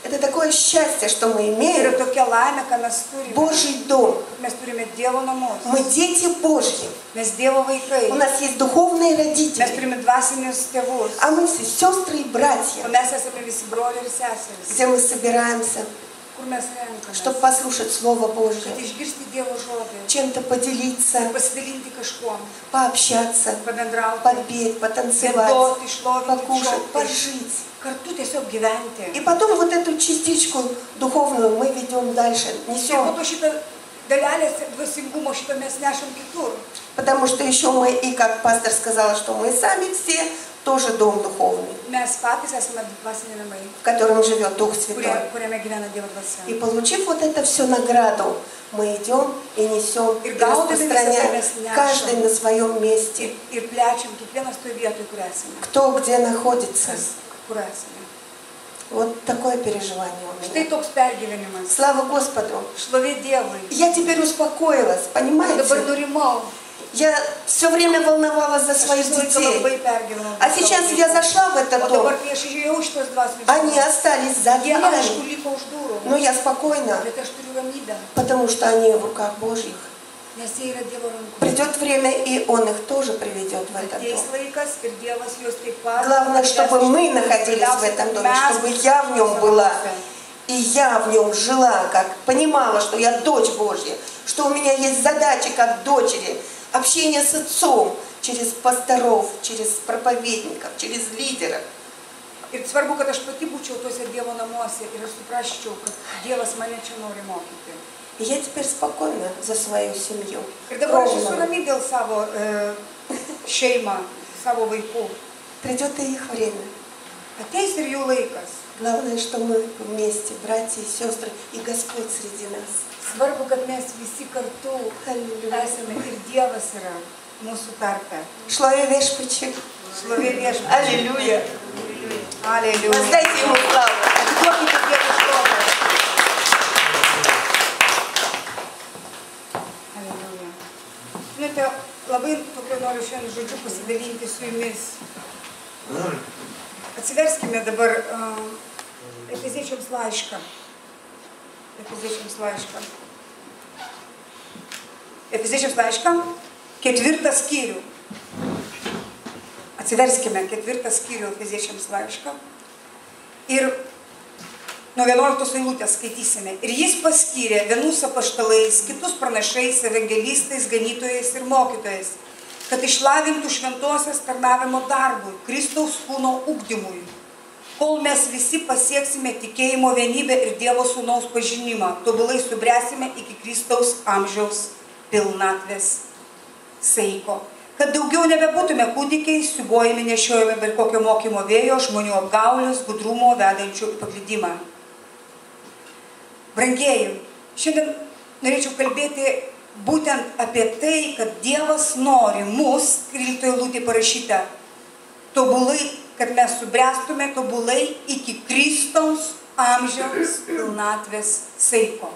Это такое счастье, что мы имеем. Божий дом. Мы дети Божьи. У нас есть духовные родители. А мы все сестры и братья. Где мы собираемся, чтобы послушать Слово Божье, чем-то поделиться, пообщаться, попеть, потанцевать, покушать, пожить. И потом вот эту частичку духовную мы ведем дальше, несем. Потому что еще мы, и как пастор сказала, что мы сами все тоже дом духовный, в котором живет Дух Святой. И получив вот это все награду, мы идем и несем, и распространяем, каждый на своем месте. Кто где находится. Вот такое переживание у меня. Слава Господу. Я теперь успокоилась, понимаете? Я все время волновалась за своих детей. А сейчас я зашла в этот дом. Они остались за дверями. Но я спокойна, потому что они в руках Божьих. Придет время, и Он их тоже приведет в этот дом. Главное, чтобы мы находились в этом доме, чтобы я в нем была. И я в нем жила, как понимала, что я дочь Божья, что у меня есть задачи как дочери, общение с Отцом через пасторов, через проповедников, через лидеров. И я теперь спокойна за свою семью. Придет и их время. Главное, что мы вместе, братья и сестры, и Господь среди нас. Шлове вешпичек. Аллилуйя. Аллилуйя. Воздайте Ему славу. Labai tokio noriu šiandien žodžiu pasidalinti su jumis. Atsiverskime dabar Efeziečiams laišką. Efeziečiams laišką. Efeziečiams laišką, 4 skyrių. Atsiverskime 4 skyrių Efeziečiams laišką. Ir nuo 11 eilutės skaitysime. Ir jis paskyrė vienus apaštalais, kitus pranašais, evangelistais, ganytojais ir mokytojais, kad išlavintų šventosios tarnavimo darbui, Kristaus kūno ugdymui, kol mes visi pasieksime tikėjimo vienybę ir Dievo sūnaus pažinimą, tobulai subręsime iki Kristaus amžiaus pilnatvės saiko. Kad daugiau nebebūtume kūdikiai, siūbuojami, nešiojami bet kokio mokymo vėjo, žmonių apgaulės, gudrumo, vedančių į paklydimą. Brangieji, šiandien norėčiau kalbėti būtent apie tai, kad Dievas nori mus, 13 eilutė parašyta, tobulai, kad mes subręstume tobulai iki Kristaus amžiaus pilnatvės saiko.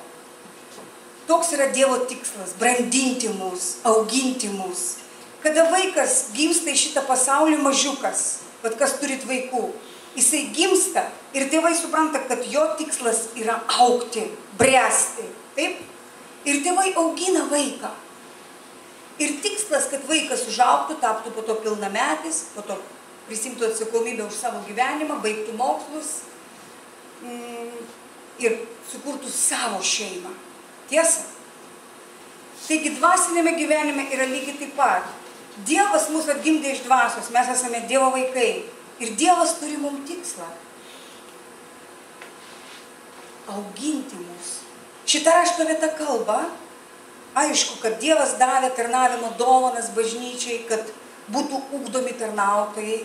Toks yra Dievo tikslas – brandinti mus, auginti mus. Kada vaikas gimsta į šitą pasaulį mažiukas, bet kas turit vaikų, jisai gimsta ir tėvai supranta, kad jo tikslas yra augti, bręsti. Taip? Ir tėvai augina vaiką. Ir tikslas, kad vaikas užaugtų, taptų po to pilnametis, po to prisimtų atsakomybę už savo gyvenimą, baigtų mokslus ir sukurtų savo šeimą. Tiesa? Taigi dvasinėme gyvenime yra lygiai taip pat. Dievas mus atgimdė iš dvasios, mes esame Dievo vaikai. Ir Dievas turi mums tikslą. Auginti mus. Šita rašto vieta kalba, aišku, kad Dievas davė tarnavimo dovanas bažnyčiai, kad būtų ugdomi tarnautojai,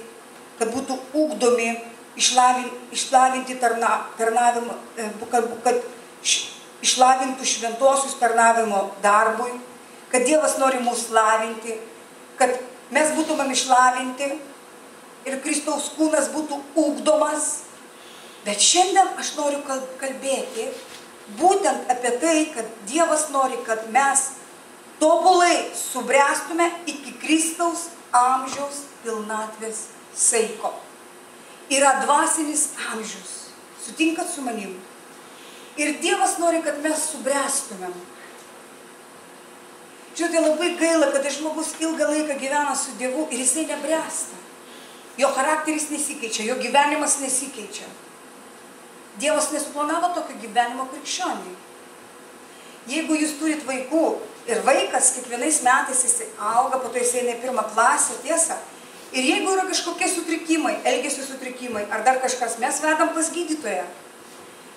kad būtų ugdomi, išlavinti tarnavimo, kad išlavintų šventosius tarnavimo darbui, kad Dievas nori mus lavinti, kad mes būtumėm išlavinti ir Kristaus kūnas būtų ugdomas. Bet šiandien aš noriu kalbėti būtent apie tai, kad Dievas nori, kad mes tobulai subręstume iki Kristaus amžiaus pilnatvės saiko. Yra dvasinis amžius. Sutinkat su manim? Ir Dievas nori, kad mes subręstumėm. Žinote, labai gaila, kad žmogus ilgą laiką gyvena su Dievu ir jisai nebręsta. Jo charakteris nesikeičia, jo gyvenimas nesikeičia. Dievas nesuplanavo tokio gyvenimo krikščioniui. Jeigu jūs turit vaikų ir vaikas kiekvienais metais jisai auga, po to jisai eina į 1. klasę, tiesa. Ir jeigu yra kažkokie sutrikimai, elgesio sutrikimai ar dar kažkas, mes vedam pas gydytoją.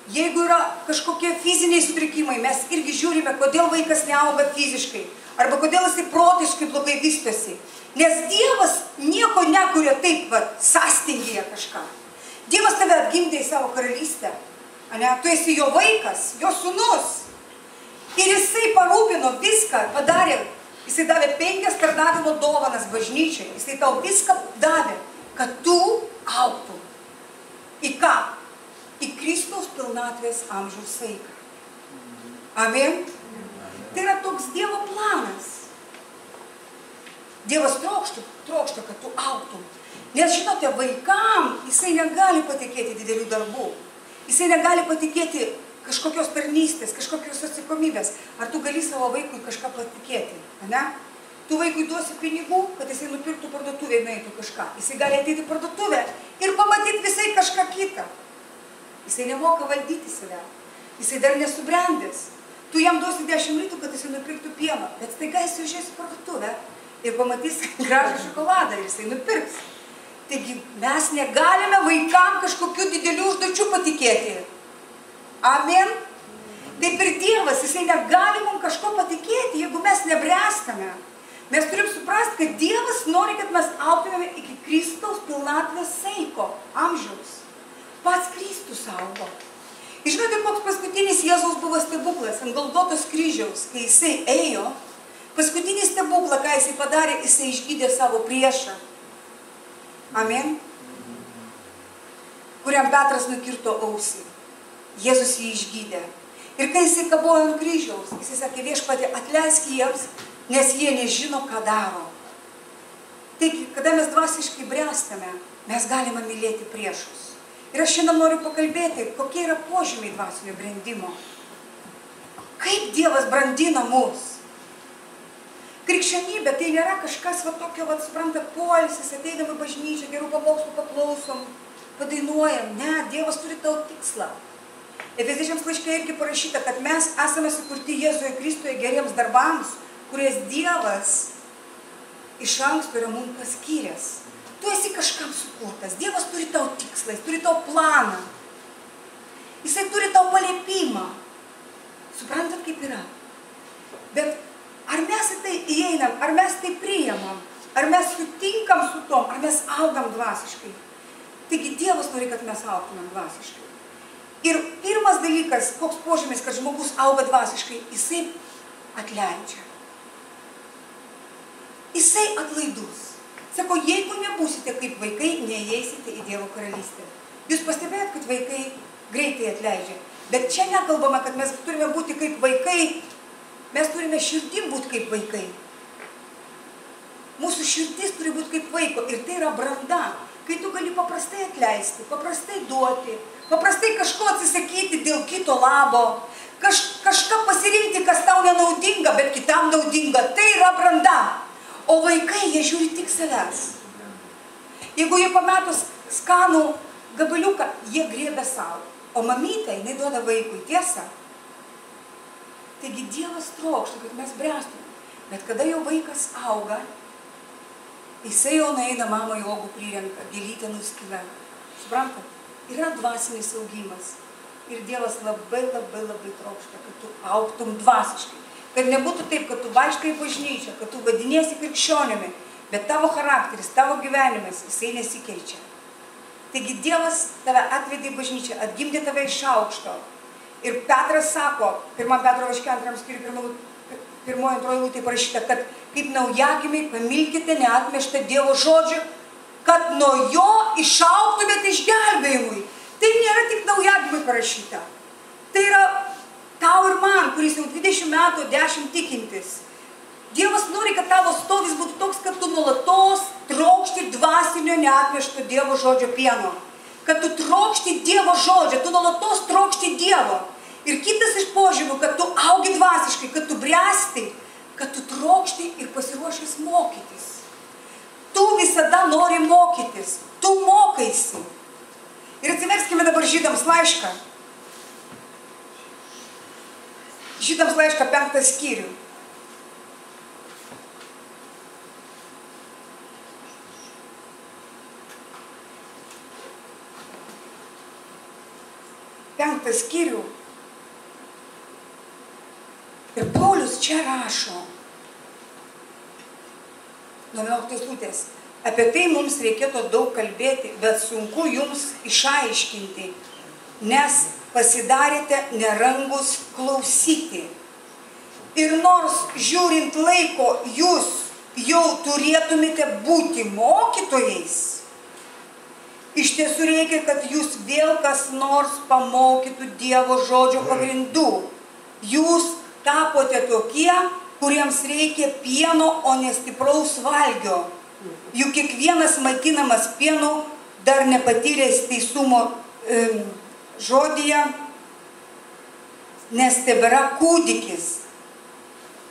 Jeigu yra kažkokie fiziniai sutrikimai, mes irgi žiūrime, kodėl vaikas neauga fiziškai, arba kodėl jisai protiškai blogai vystosi. Nes Dievas nieko nekuria taip, sąstingyje kažką. Dievas tave atgimdė į savo karalystę. Ane? Tu esi jo vaikas, jo sūnus. Ir jisai parūpino viską, padarė. Jisai davė 5 tarnavimo dovanas bažnyčiai. Jisai tau viską davė, kad tu augtum. Į ką? Į Kristaus pilnatvės amžiaus saiką. Amen? Tai yra toks Dievo planas. Dievas trokšta, kad tu augtum. Nes žinote, vaikam jisai negali patikėti didelių darbų. Jisai negali patikėti kažkokios tarnystės, kažkokios atsakomybės. Ar tu gali savo vaikui kažką patikėti? Ne? Tu vaikui duosi pinigų, kad jisai nupirktų parduotuvę ir nueitų kažką. Jisai gali ateiti į parduotuvę ir pamatyti visai kažką kitą. Jisai nemoka valdyti save. Jisai dar nesubrendęs. Tu jam duosi 10 litų, kad jisai nupirktų pieno. Bet staiga jisai užės į parduotuvę ir pamatys gražų šokoladą ir jisai nupirks. Taigi mes negalime vaikam kažkokių didelių užduočių patikėti. Amen. Taip ir Dievas, jisai negali mums kažko patikėti, jeigu mes nebręstame. Mes turim suprasti, kad Dievas nori, kad mes augtumėme iki Kristaus pilnatvės saiko, amžiaus. Pats Kristus augo. Ir žinote, koks paskutinis Jėzaus buvo stebuklas ant Golgotos kryžiaus, kai jisai ėjo, paskutinį stebuklą, ką jisai padarė, jisai išgydė savo priešą. Amen. Kuriam Petras nukirto ausį. Jėzus jį išgydė. Ir kai jisai kabojo ant kryžiaus, jisai sakė, Viešpatie, atleisk jiems, nes jie nežino, ką daro. Taigi, kada mes dvasiškai bręstame, mes galime mylėti priešus. Ir aš šiandien noriu pakalbėti, kokie yra požymiai dvasinio brendimo. Kaip Dievas brandina mus. Krikščionybė tai nėra kažkas va tokio, va, supranta, poilsis, ateidami į bažnyčią, gerų pamokslų paklausom, padainuojam. Ne, Dievas turi tau tikslą. Efeziečiams laiške irgi parašyta, kad mes esame sukurti Jėzuje Kristuje geriems darbams, kuriais Dievas iš anksto yra mums paskyręs. Tu esi kažkam sukurtas. Dievas turi tau tikslą, jis turi tau planą. Jisai turi tau paliepimą. Suprantat, kaip yra? Bet ar mes į tai įeinam, ar mes tai priimam, ar mes sutinkam su tom, ar mes augam dvasiškai. Taigi Dievas nori, kad mes augtumėm dvasiškai. Ir pirmas dalykas, koks požymis, kad žmogus auga dvasiškai, jisai atleidžia. Jisai atlaidus. Sako, jeigu nebūsite kaip vaikai, neįeisite į Dievo karalystę. Jūs pastebėjot, kad vaikai greitai atleidžia. Bet čia nekalbama, kad mes turime būti kaip vaikai, mes turime širdim būti kaip vaikai. Mūsų širdis turi būti kaip vaiko ir tai yra branda. Kai tu gali paprastai atleisti, paprastai duoti, paprastai kažko atsisakyti dėl kito labo, kažką pasirinkti, kas tau nenaudinga, bet kitam naudinga, tai yra branda. O vaikai, jie žiūri tik savęs. Jeigu jie pametus skanų gabaliuką, jie griebia savo. O mamytė, jinai duoda vaikui, tiesa. Taigi Dievas trokšta, kad mes bręstume. Bet kada jau vaikas auga, jisai jau nueina, mama jogų prirenka, gėlytė nuskila. Suprantat? Yra dvasinis augimas. Ir Dievas labai trokšta, kad tu augtum dvasiškai. Kad nebūtų taip, kad tu vaikštai į bažnyčią, kad tu vadiniesi krikščionimi, bet tavo charakteris, tavo gyvenimas, jisai nesikeičia. Taigi Dievas tave atvedė į bažnyčią, atgimdė tave iš aukšto. Ir Petras sako, 1 Petro laiške 2 skyriuje 1-2 eilutėje parašyta, kad kaip naujagimiai pamilkite neatmeštą Dievo žodžių, kad nuo jo išaugtumėte išgelbėjimui. Tai nėra tik naujagimai parašyta. Tai yra tau ir man, kuris jau 20 metų 10 tikintis. Dievas nori, kad tavo stovis būtų toks, kad tu nuolatos trokšti dvasinio neatmešto Dievo žodžio pieno. Kad tu trokšti Dievo žodžio, tu nuolatos trokšti Dievo. Ir kitas iš požymių, kad tu augi dvasiškai, kad tu bręsti, kad tu trokšti ir pasiruošęs mokytis. Tu visada nori mokytis, tu mokaisi. Ir atsiverskime dabar Žydams laišką. Žydams laišką 5 skyrių. Penktas skyrių. Ir Paulius čia rašo, nuo 11 eilutės, apie tai mums reikėtų daug kalbėti, bet sunku jums išaiškinti, nes pasidarėte nerangus klausyti. Ir nors žiūrint laiko jūs jau turėtumėte būti mokytojais, iš tiesų reikia, kad jūs vėl kas nors pamokytų Dievo žodžio pagrindų. Jūs tapote tokie, kuriems reikia pieno, o ne stipraus valgio. Juk kiekvienas maitinamas pienu dar nepatyręs teisumo žodyje, nes tebėra kūdikis.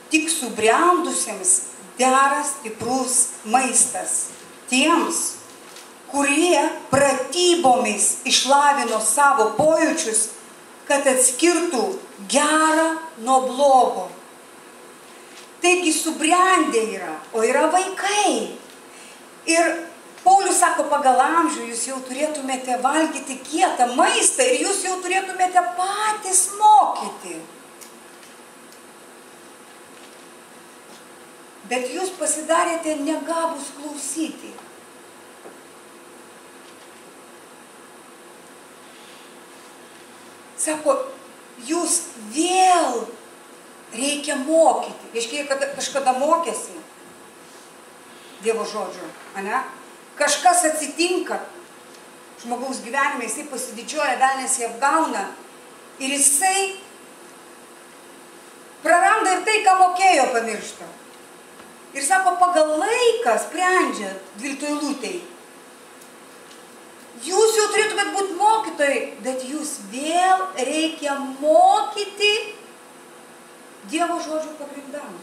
Tik subrendusiems dera stiprus maistas. Tiems, kurie pratybomis išlavino savo pojūčius, kad atskirtų gerą nuo blogo. Taigi subrendę yra, o yra vaikai. Ir Paulius sako, pagal amžių jūs jau turėtumėte valgyti kietą maistą ir jūs jau turėtumėte patys mokyti. Bet jūs pasidarėte negabūs klausyti. Sako, jūs vėl reikia mokyti. Reiškia, kad kažkada mokėsi Dievo žodžio, ane? Kažkas atsitinka žmogaus gyvenime, jisai pasididžioja, velnias jį apgauna ir jisai praranda ir tai, ką mokėjo, pamiršta. Ir sako, pagal laiką sprendžia 12 eilutėj. Jūs jau turėtumėt būti mokytojai, bet jūs vėl reikia mokyti Dievo žodžio pagrindam.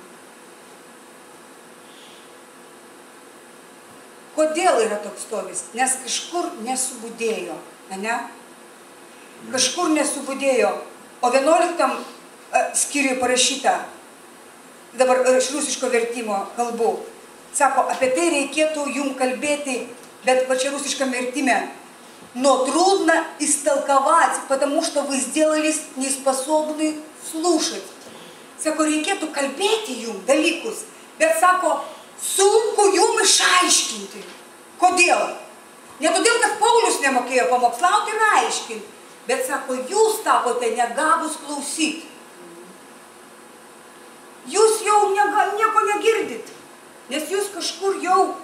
Kodėl yra toks stovis? Nes kažkur nesubudėjo, ne? Kažkur nesubudėjo. O 11 skyriuje parašyta, dabar iš rusiško vertimo kalbų, sako, apie tai reikėtų jums kalbėti, bet va čia rusiškam vertime, но трудно истолковать, потому что вы сделались неспособны слушать. Sako, reikėtų kalbėti jums dalykus, bet sako, sunku jums išaiškinti. Kodėl? Ne todėl, kad Paulius nemokėjo pamokslauti ir aiškinti, bet sako, jūs tapote negabūs klausyti. Jūs jau nieko negirdit, nes jūs kažkur jau,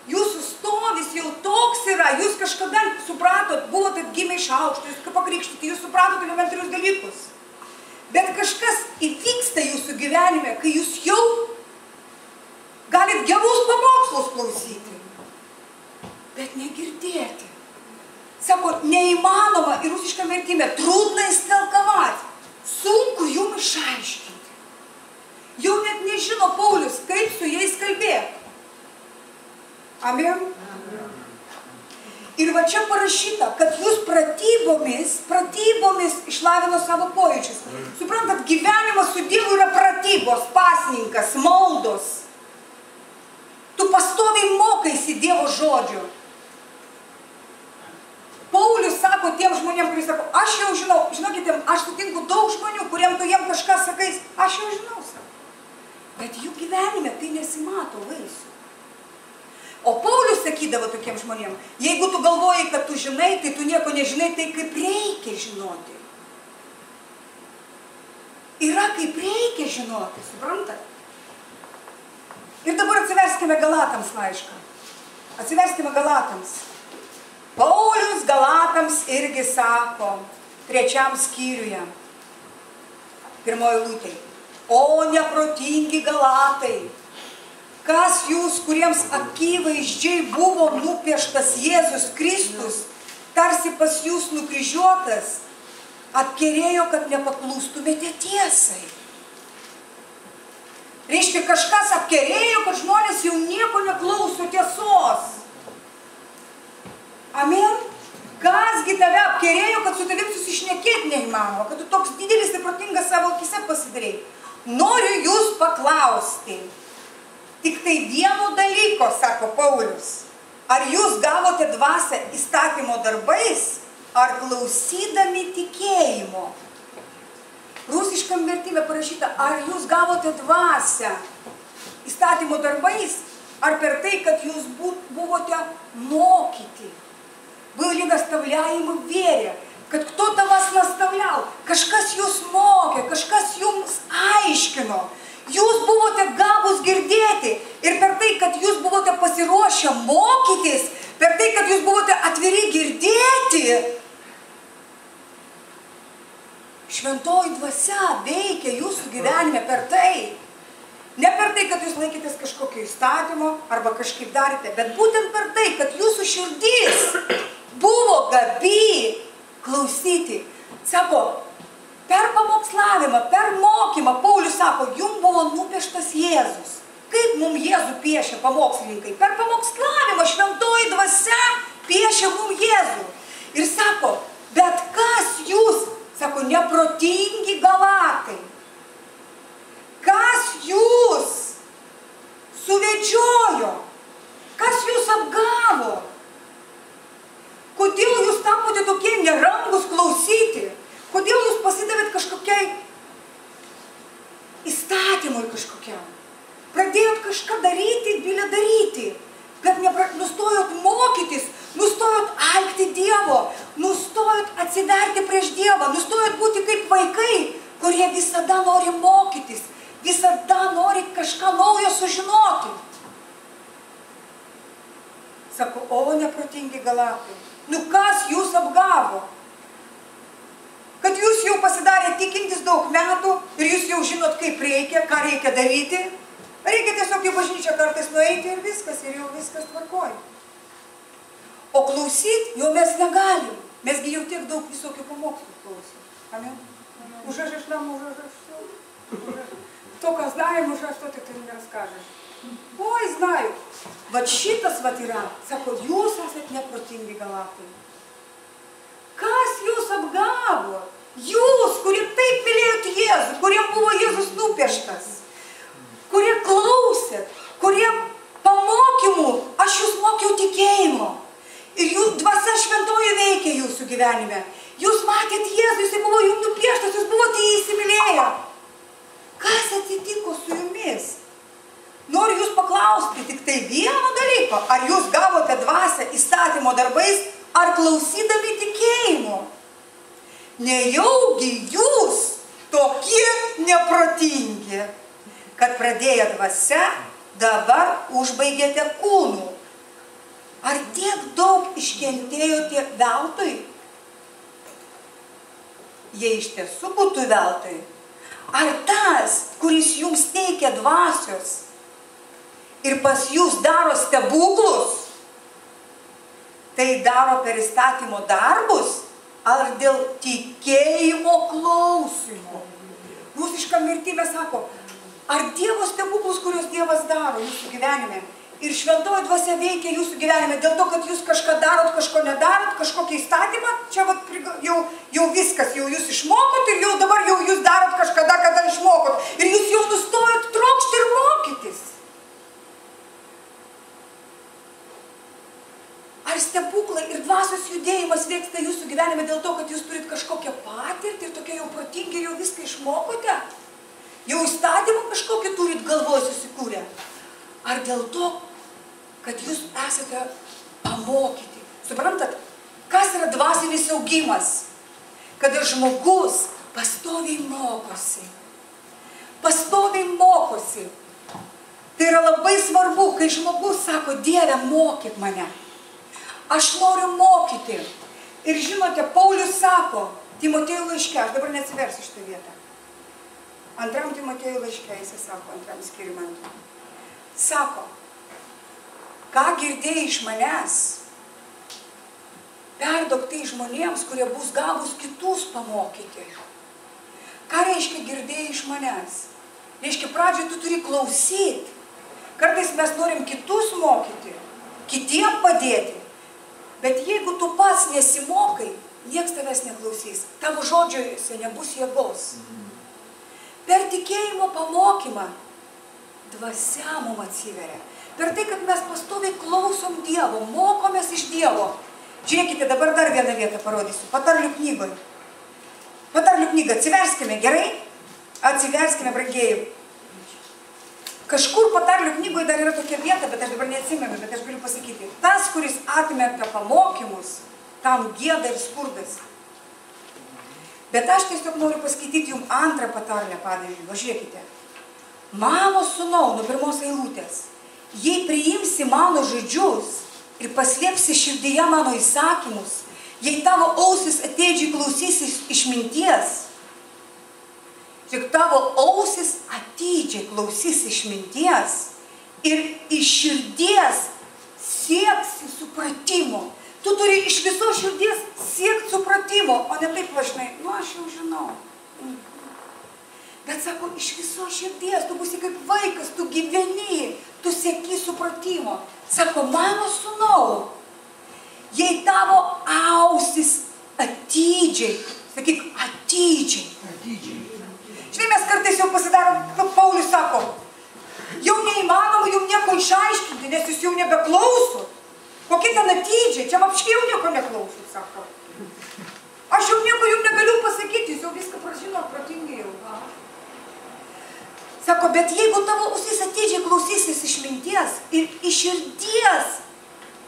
jūsų stovis jau toks yra, jūs kažkada supratot, buvote gimę iš aukšto, jūs pakrikštyti, jūs supratot elementarius dalykus. Bet kažkas įvyksta jūsų gyvenime, kai jūs jau galit gerus pamokslus klausyti, bet negirdėti. Sako, neįmanoma ir rusiškam vertime, trudno истолковать, sunku jums išaiškinti. Jau net nežino Paulius, kaip su jais kalbėti. Amen. Ir va čia parašyta, kad jūs pratybomis išlavino savo pojūčius. Suprantat, gyvenimas su Dievu yra pratybos, pasninkas, maldos. Tu pastoviai mokaisi Dievo žodžio. Paulius sako tiem žmonėm, kurie sako, aš jau žinau, žinokite, aš sutinku daug žmonių, kuriem tu jiem kažką sakais, aš jau žinau, sako. Bet jų gyvenime tai nesimato vaisių. O Paulius sakydavo tokiem žmonėm, jeigu tu galvoji, kad tu žinai, tai tu nieko nežinai, tai kaip reikia žinoti. Yra kaip reikia žinoti, suprantat? Ir dabar atsiverskime Galatams laišką. Atsiverskime Galatams. Paulius Galatams irgi sako, 3 skyriuje, 1 eilutė. O neprotingi Galatai! Kas jūs, kuriems akivaizdžiai buvo nupieštas Jėzus Kristus, tarsi pas jūs nukryžiuotas, apkerėjo, kad nepaklūstumėte tiesai. Reiškia, kažkas apkerėjo, kad žmonės jau nieko neklauso tiesos. Amen? Kasgi tave apkerėjo, kad su tavim susišnekėti neįmanoma, kad tu toks didelis ir protingas savo akise pasidarei. Noriu jūs paklausti. Tik tai vieno dalyko, sako Paulius, ar jūs gavote dvasią įstatymo darbais, ar klausydami tikėjimo? Rusiškam vertime parašyta, ar jūs gavote dvasią įstatymo darbais, ar per tai, kad jūs buvote mokyti. Были наставляемы в вере, kad кто-то вас наставлял, kažkas jūs mokė, kažkas jums aiškino. Jūs buvote gabūs girdėti ir per tai, kad jūs buvote pasiruošę mokytis, per tai, kad jūs buvote atviri girdėti, šventoji dvasia veikia jūsų gyvenime per tai. Ne per tai, kad jūs laikytės kažkokio įstatymo arba kažkaip darėte, bet būtent per tai, kad jūsų širdis buvo gabi klausyti. Sako, per pamokslavimą, per mokymą, Paulius sako, jums buvo nupieštas Jėzus. Kaip mums Jėzų piešia pamokslininkai? Per pamokslavimą šventoji dvasia piešia mums Jėzų. Ir sako, bet kas jūs, sako, neprotingi Galatai? Kas jūs suvedžiojo? Kas jūs apgavo? Kodėl jūs tapote tokie nerangus klausyti? Kodėl jūs pasidavėt kažkokiai įstatymui kažkokiam? Pradėjot kažką daryti, bilę daryti, kad nustojot mokytis, nustojot alkti Dievo, nustojot atsiverti prieš Dievą, nustojot būti kaip vaikai, kurie visada nori mokytis, visada nori kažką naujo sužinoti. Sako, o neprotingi Galatai, nu kas jūs apgavo? Kad jūs jau pasidarė tikintis daug metų ir jūs jau žinot, kaip reikia, ką reikia daryti. Reikia tiesiog į bažnyčią kartais nueiti ir jau viskas tvarkoja. O klausyt jau mes negalim. Mesgi jau tiek daug visokių pamokslų klausom. Amen? Уже же нам, уже же все. То, что знаем, уже что-то ты не расскажешь. Oi, знаю. Vat šitas vat yra, sako, jūs esat neprotingi Galatai. Kas jūs apgavo? Jūs, kurie taip mylėjot Jėzų, kuriem buvo Jėzus nupieštas, kurie klausėt, kurie pamokymų, aš jūs mokiau tikėjimo. Ir jų dvasia šventoji veikia jūsų gyvenime. Jūs matėt Jėzų, jis buvo jums nupieštas, jūs buvote jį įsimylėję. Kas atsitiko su jumis? Noriu jūs paklausti tik tai vieno dalyko. Ar jūs gavote dvasią įstatymo darbais, ar klausydami tikėjimo? Nejaugi jūs tokie neprotingi, kad pradėję dvasia, dabar užbaigėte kūnų. Ar tiek daug iškentėjote veltui? Jei iš tiesų būtų veltui, ar tas, kuris jums teikia dvasios ir pas jūs daro stebuklus, tai daro per įstatymo darbus, ar dėl tikėjimo klausimo? Rusiška mirtybė sako, ar Dievo stebuklus, kuriuos Dievas daro jūsų gyvenime, ir šventoji dvasia veikia jūsų gyvenime dėl to, kad jūs kažką darot, kažko nedarot, kažkokį įstatymą, čia vat, jau viskas, jau jūs išmokot ir jau dabar jau jūs darot kažkada, kada išmokot. Ir jūs jau nustojot trokšti ir mokytis. Ar stebuklai ir dvasios judėjimas vyksta jūsų gyvenime dėl to, kad jūs turit kažkokią patirtį ir tokie jau protingi ir jau viską išmokote? Jau įstatymą kažkokį turit galvoj susikūrę? Ar dėl to, kad jūs esate pamokyti? Suprantat, kas yra dvasinis augimas? Kada žmogus pastoviai mokosi. Pastoviai mokosi. Tai yra labai svarbu, kai žmogus sako, Dieve, mokyk mane. Aš noriu mokyti. Ir žinote, Paulius sako, Timotėjų laiške, aš dabar neatsiversiu šitą vietą. Antram Timotėjų laiške, jis sako, antram skyriui. Sako, ką girdėjai iš manęs, perduok tai žmonėms, kurie bus gabūs kitus pamokyti. Ką reiškia girdėjai iš manęs? Reiškia, pradžioje tu turi klausyti. Kartais mes norim kitus mokyti, kitiem padėti. Bet jeigu tu pats nesimokai, nieks tavęs neklausys. Tavo žodžiuose nebus jėgos. Per tikėjimo pamokymą dvasia mums atsiveria. Per tai, kad mes pastoviai klausom Dievo, mokomės iš Dievo. Žiūrėkite, dabar dar vieną vietą parodysiu. Patarlių knygoje. Patarlių knygą. Atsiverskime, gerai? Atsiverskime, brangieji. Kažkur patarlių knygoje dar yra tokia vieta, bet aš dabar neatsimenu, bet aš galiu pasakyti. Tas, kuris atmeta pamokymus, tam gėda ir skurdas. Bet aš tiesiog noriu paskaityti jums antrą patarlę, pavyzdžiui. Važiuokite. Mano sūnau, nuo pirmos eilutės, jei priimsi mano žodžius ir paslėpsi širdyje mano įsakymus, jei tavo ausis atidžiai klausysis išminties, tik tavo ausis atidžiai klausys išminties ir iš širdies sieksi supratimo. Tu turi iš visos širdies siekti supratimo, o ne taip važnai, aš jau žinau. Bet sako, iš visos širdies, tu būsi kaip vaikas, tu gyveni, tu sieki supratimo. Sako, mano sūnau, jei tavo ausis atidžiai, sakyk, atidžiai. Žinai, mes kartais jau pasidarom, kaip Paulius sako, jau neįmanoma jums nieko išaiškinti, nes jūs jau nebeklausot. Kokie ten atidžiai, čia apškai jau nieko neklausot, sako. Aš jau nieko jums negaliu pasakyti, jūs jau viską pražinot, protingai jau. Sako, bet jeigu tavo ausis atidžiai klausysis išminties ir iš širdies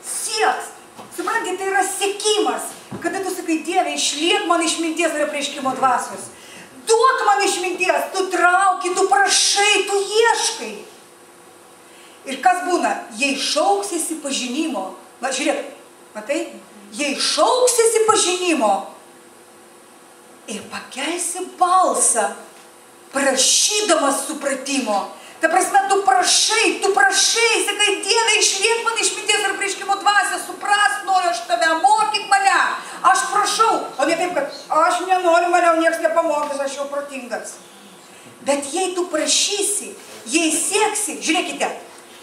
sieks, suprantate, tai yra siekimas, kada tu sakai, Dieve, išliek man išminties ir apreiškimo dvasios. Duok man išminties, tu trauki, tu prašai, tu ieškai. Ir kas būna? Jei šauksiesi pažinimo, va, žiūrėk, matai, jei šauksiesi pažinimo ir pakelsi balsą, prašydamas supratimo. Ta prasme, tu prašai, sakai, Dieve, išliek man išminties ir apreiškimo dvasios, suprast noriu aš tave, mokyk mane. Aš prašau, o ne taip, kad aš nenoriu, mane nieks nepamokys, aš jau protingas. Bet jei tu prašysi, jei sieksi, žiūrėkite,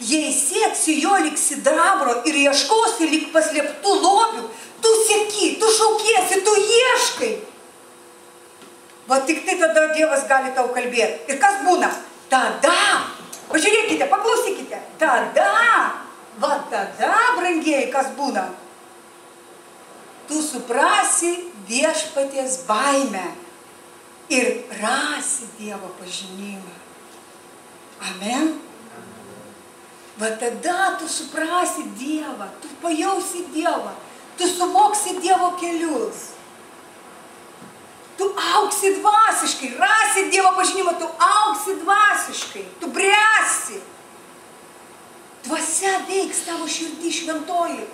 Jei sieksi jo lik sidabro ir ieškosi lik paslėptų lobių, tu sieki, tu šaukiesi, tu ieškai. Va tik tai tada Dievas gali tau kalbėti. Ir kas būna? Tada, pažiūrėkite, paklausykite, tada, brangieji, kas būna? Tu suprasi viešpaties baimę ir rasi Dievo pažinimą. Amen. Va tada tu suprasi Dievą, tu pajausi Dievą, tu suvoksi Dievo kelius. Tu augsi dvasiškai, rasi Dievo pažinimą, tu augsi dvasiškai, tu bręsi. Dvasia veiks tavo širdį šventoji.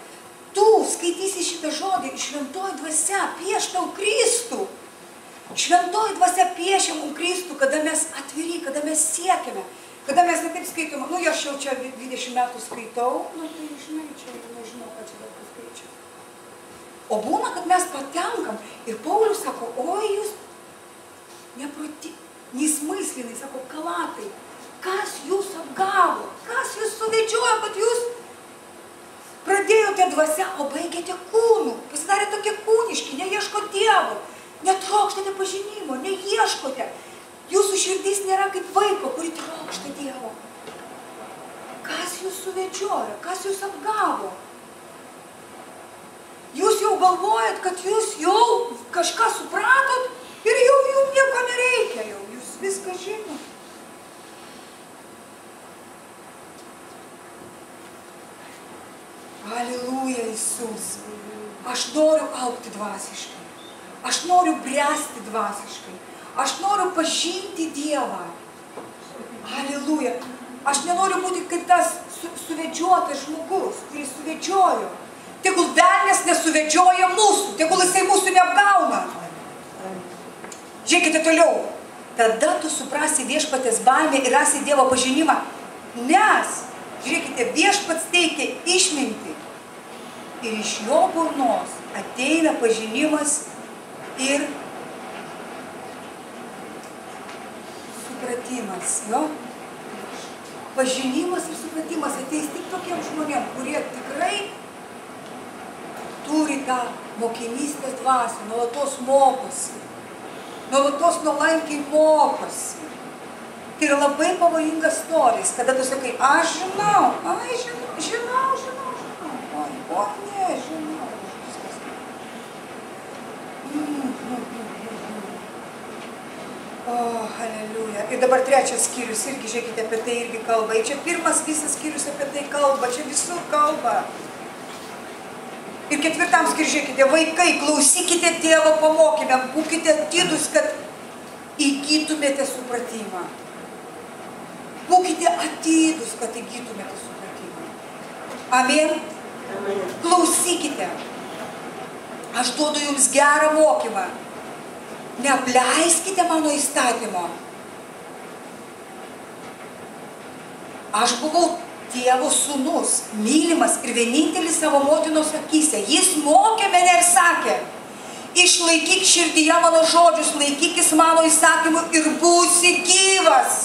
Tu skaitysi šitą žodį, šventoji dvasia pieš tau Kristų. Šventoji dvasia piešia mums Kristų, kada mes atviri, kada mes siekiame. Kada mes ne taip skaitom, aš jau čia 20 metų skaitau, tai žinai, čia nežinau, ką čia dar paskaičiau. O būna, kad mes patenkam ir Paulius sako, oi jūs neproti, nesmaislinai, sako, kalatai, kas jūs apgavo, kas jūs suvedžiojo, kad jūs pradėjote dvasia, o baigėte kūnų, pasidarė tokie kūniški, neieško Dievo, netrokštate pažinimo, neieškote. Jūsų širdys nėra kaip vaiko, kuri trokšta Dievo. Kas jūs suvedžiojo, kas jūs apgavo? Jūs jau galvojat, kad jūs jau kažką supratot ir jau jums nieko nereikia, jau jūs viską žinot. Aliluja, Iisus. Aš noriu augti dvasiškai. Aš noriu bręsti dvasiškai. Aš noriu pažinti Dievą. Aliluja. Aš nenoriu būti kaip tas suvedžiotas žmogus, kuris suvedžiojo. Tegul velnias nesuvedžioja mūsų, tegul jisai mūsų neapgauna. Žiūrėkite toliau. Tada tu suprasi viešpatės baimę ir rasi Dievo pažinimą. Nes, žiūrėkite, viešpats teikia išmintį. Ir iš jo burnos ateina pažinimas ir supratimas, jo? Pažinimas ir supratimas ateis tik tokiem žmonėm, kurie tikrai turi tą mokinystės dvasią, nuolatos mokosi, nuolatos nuolankiai mokosi. Tai yra labai pavojingas storis, kada tu sakai, aš žinau, nežinau. Halleluja. Ir dabar trečias skyrius irgi, žiūrėkite, apie tai irgi kalba. Ir čia pirmas visas skyrius apie tai kalba, čia visur kalba. Ir ketvirtam skyriui, žiūrėkite, vaikai, klausykite tėvo pamokymę, būkite atidūs, kad įgytumėte supratimą. Būkite atidūs, kad įgytumėte supratimą. Amen. Klausykite. Aš duodu jums gerą mokymą. Neapleiskite mano įstatymo. Aš buvau Dievo sūnus, mylimas ir vienintelis savo motinos akyse. Jis mokė mane ir sakė, išlaikyk širdyje mano žodžius, laikykis mano įsakymų ir būsi gyvas.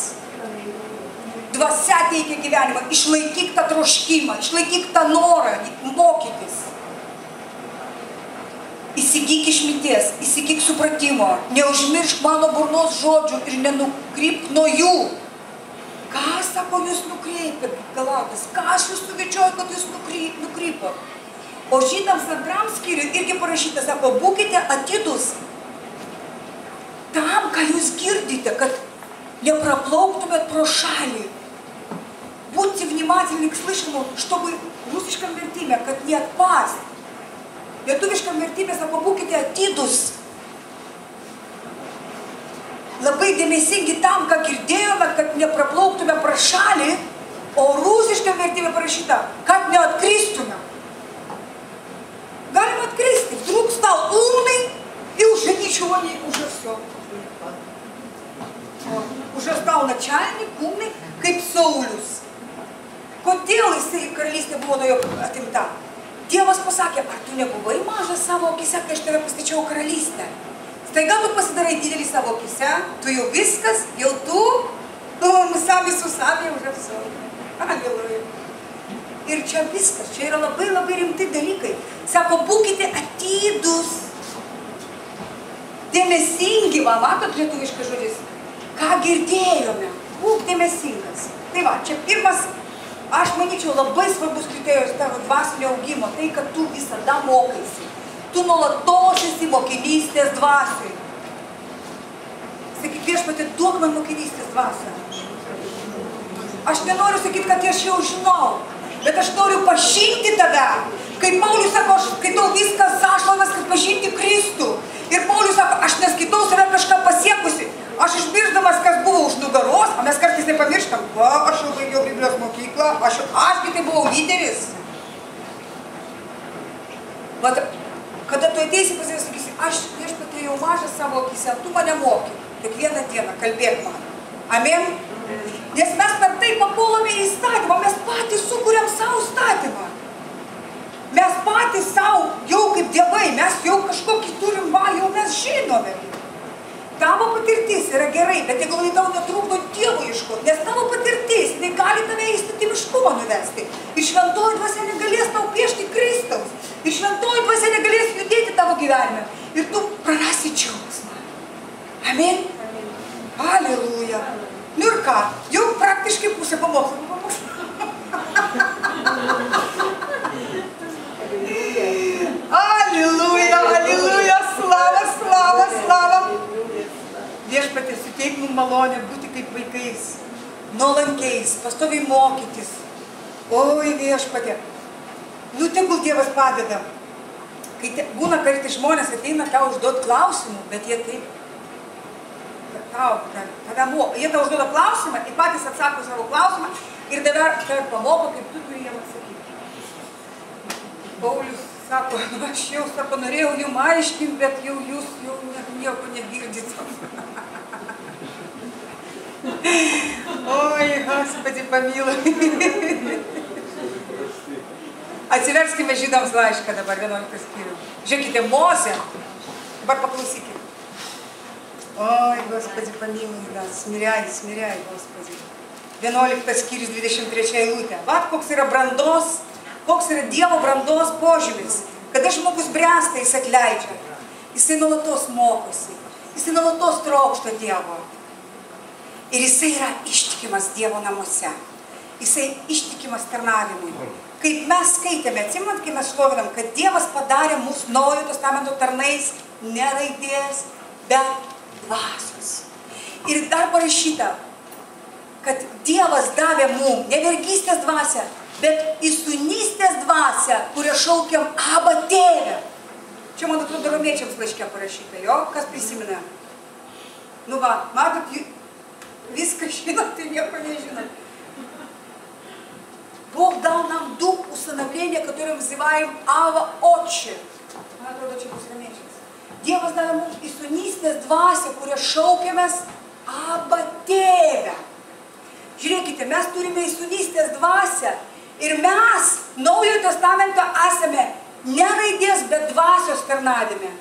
Dvasia teikia gyvenimą, išlaikyk tą troškimą, išlaikyk tą norą mokytis. Įsigyk išminties, įsigyk supratimo, neužmiršk mano burnos žodžių ir nenukrypk nuo jų. Ką, sako, jūs nukreipėt, Galatas? Ką aš jūs suvedžioju, kad jūs nukrypot? O žydams antram skyriui irgi parašyta, sako, būkite atidūs tam, ką jūs girdite, kad непроплоктумят про шали. Будьте внимательны к слышанному, чтобы в русском вертиме, как не отпасть. В lietuviškam vertime sako, būkite atidūs. Labai dėmesingi tam, ką girdėjome, kad nepraplauktume pro šalį, o rusiškam vertime parašyta, kad neatkristume. Galima открыть, вдруг стал умный и уже ничего не, уже все. Уже стал начальник, умный, kaip Saulius. Kodėl jisai karalystė buvo nuo jo atimta? Dievas pasakė, ar tu nebuvai mažas savo akise, kai aš tave pastačiau karalystę? Staiga tu pasidarai didelį savo akise, tu jau viskas, jau tu, sami su savimi, уже все. Aliluja. Ir čia viskas, čia yra labai labai rimti dalykai. Sako, būkite atidūs, dėmesingi, va, matot lietuviškas žodis, ką girdėjome, būk dėmesingas. Tai va, čia pirmas, aš manyčiau, labai svarbus kriterijus tavo dvasinio augimo, tai, kad tu visada mokaisi. Tu nuolatos esi mokinystės dvasiai. Sakyk, viešpatie, duok man mokinystės dvasią. Aš nenoriu sakyti, kad aš jau žinau, bet aš noriu pažinti tave. Kaip Paulius sako, aš skaitau viskas sąšlavas, kad pažinti Kristų. Ir Paulius sako, aš neskaitau save kažką pasiekusi. Aš išmiršdamas, kas buvo už nugaros, o mes kartais nepamirštam. Va, aš jau baigiau Biblijos mokyklą, ašgi tai buvau lyderis. Vat, kada tu ateisi pas Dievą, sakysi, aš viešpatie jau mažas savo akyse, tu mane moki. Kiekvieną dieną kalbėk man. Amen? Nes mes per tai papuolame į įstatymą, mes patys sukuriam savo įstatymą. Mes patys savo, jau kaip dievai, mes jau kažkokį turim valią, jau mes žinome. Tavo patirtis yra gerai, bet jeigu tau netrukdo Dievo ieškoti, nes tavo patirtis, jinai gali tave į įstatymškumą nuvesti. Ir šventoji dvasia negalės tau piešti Kristaus. Ir šventoji dvasia negalės judėti tavo gyvenime. Ir tu prarasi džiaugsmą. Amen? Aliluja. Nu ir ką? Jau praktiškai pusė pamokslo. Aliluja, aliluja, slava, slava, slava. Viešpatie, suteik mums malonę būti kaip vaikais, nuolankiais, pastoviai mokytis. Oi, viešpatie. Nu, tegul Dievas padeda. Kai būna kartais žmonės ateina tau užduoti klausimų, bet jie taip, jie tau užduoda klausimą, ir patys atsako savo klausimą ir tave pamoko, kaip tu turi jiem atsakyti. Paulius sako, aš jau, norėjau jums aiškinti, bet jau jūs jau nieko negirdit. Oi, Господи, pamilai. Atsiverskime Žydams laišką dabar, 11 skyrių. Žiūrėkite, Mozė. Dabar paklausykime. Oi, Господи, pamilai, smiriai, Господи. 11 skyrius, 23 eilutė. Vat koks yra brandos, koks yra Dievo brandos požymis. Kada žmogus bręsta, jis atleidžia. Jisai nuolatos mokosi. Jisai nuolatos trokšta Dievo. Ir jisai yra ištikimas Dievo namuose. Jisai ištikimas tarnavimui. Kaip mes skaitėme, atsimant, kai mes šlovinam, kad Dievas padarė mūsų Naujojo testamento tarnais ne raidės, bet dvasios. Ir dar parašyta, kad Dievas davė mums ne vergystės dvasią, bet įsūnystės dvasią, kurią šaukiam Aba Tėve. Čia, man atrodo, romiečiams laiške parašyta, jo? Kas prisimena? Nu va, matot, viską žinot и nieko nežinot. Бог дал нам дух усыновления, которым называем Ава Отче. Man atrodo, čia bus romiečiams. Dievas davė mums įsūnystės dvasią, kurią šaukiamės Aba Tėve. Žiūrėkite, mes turime įsūnystės dvasią ir mes Naujojo testamento esame ne raidės, bet dvasios tarnavime.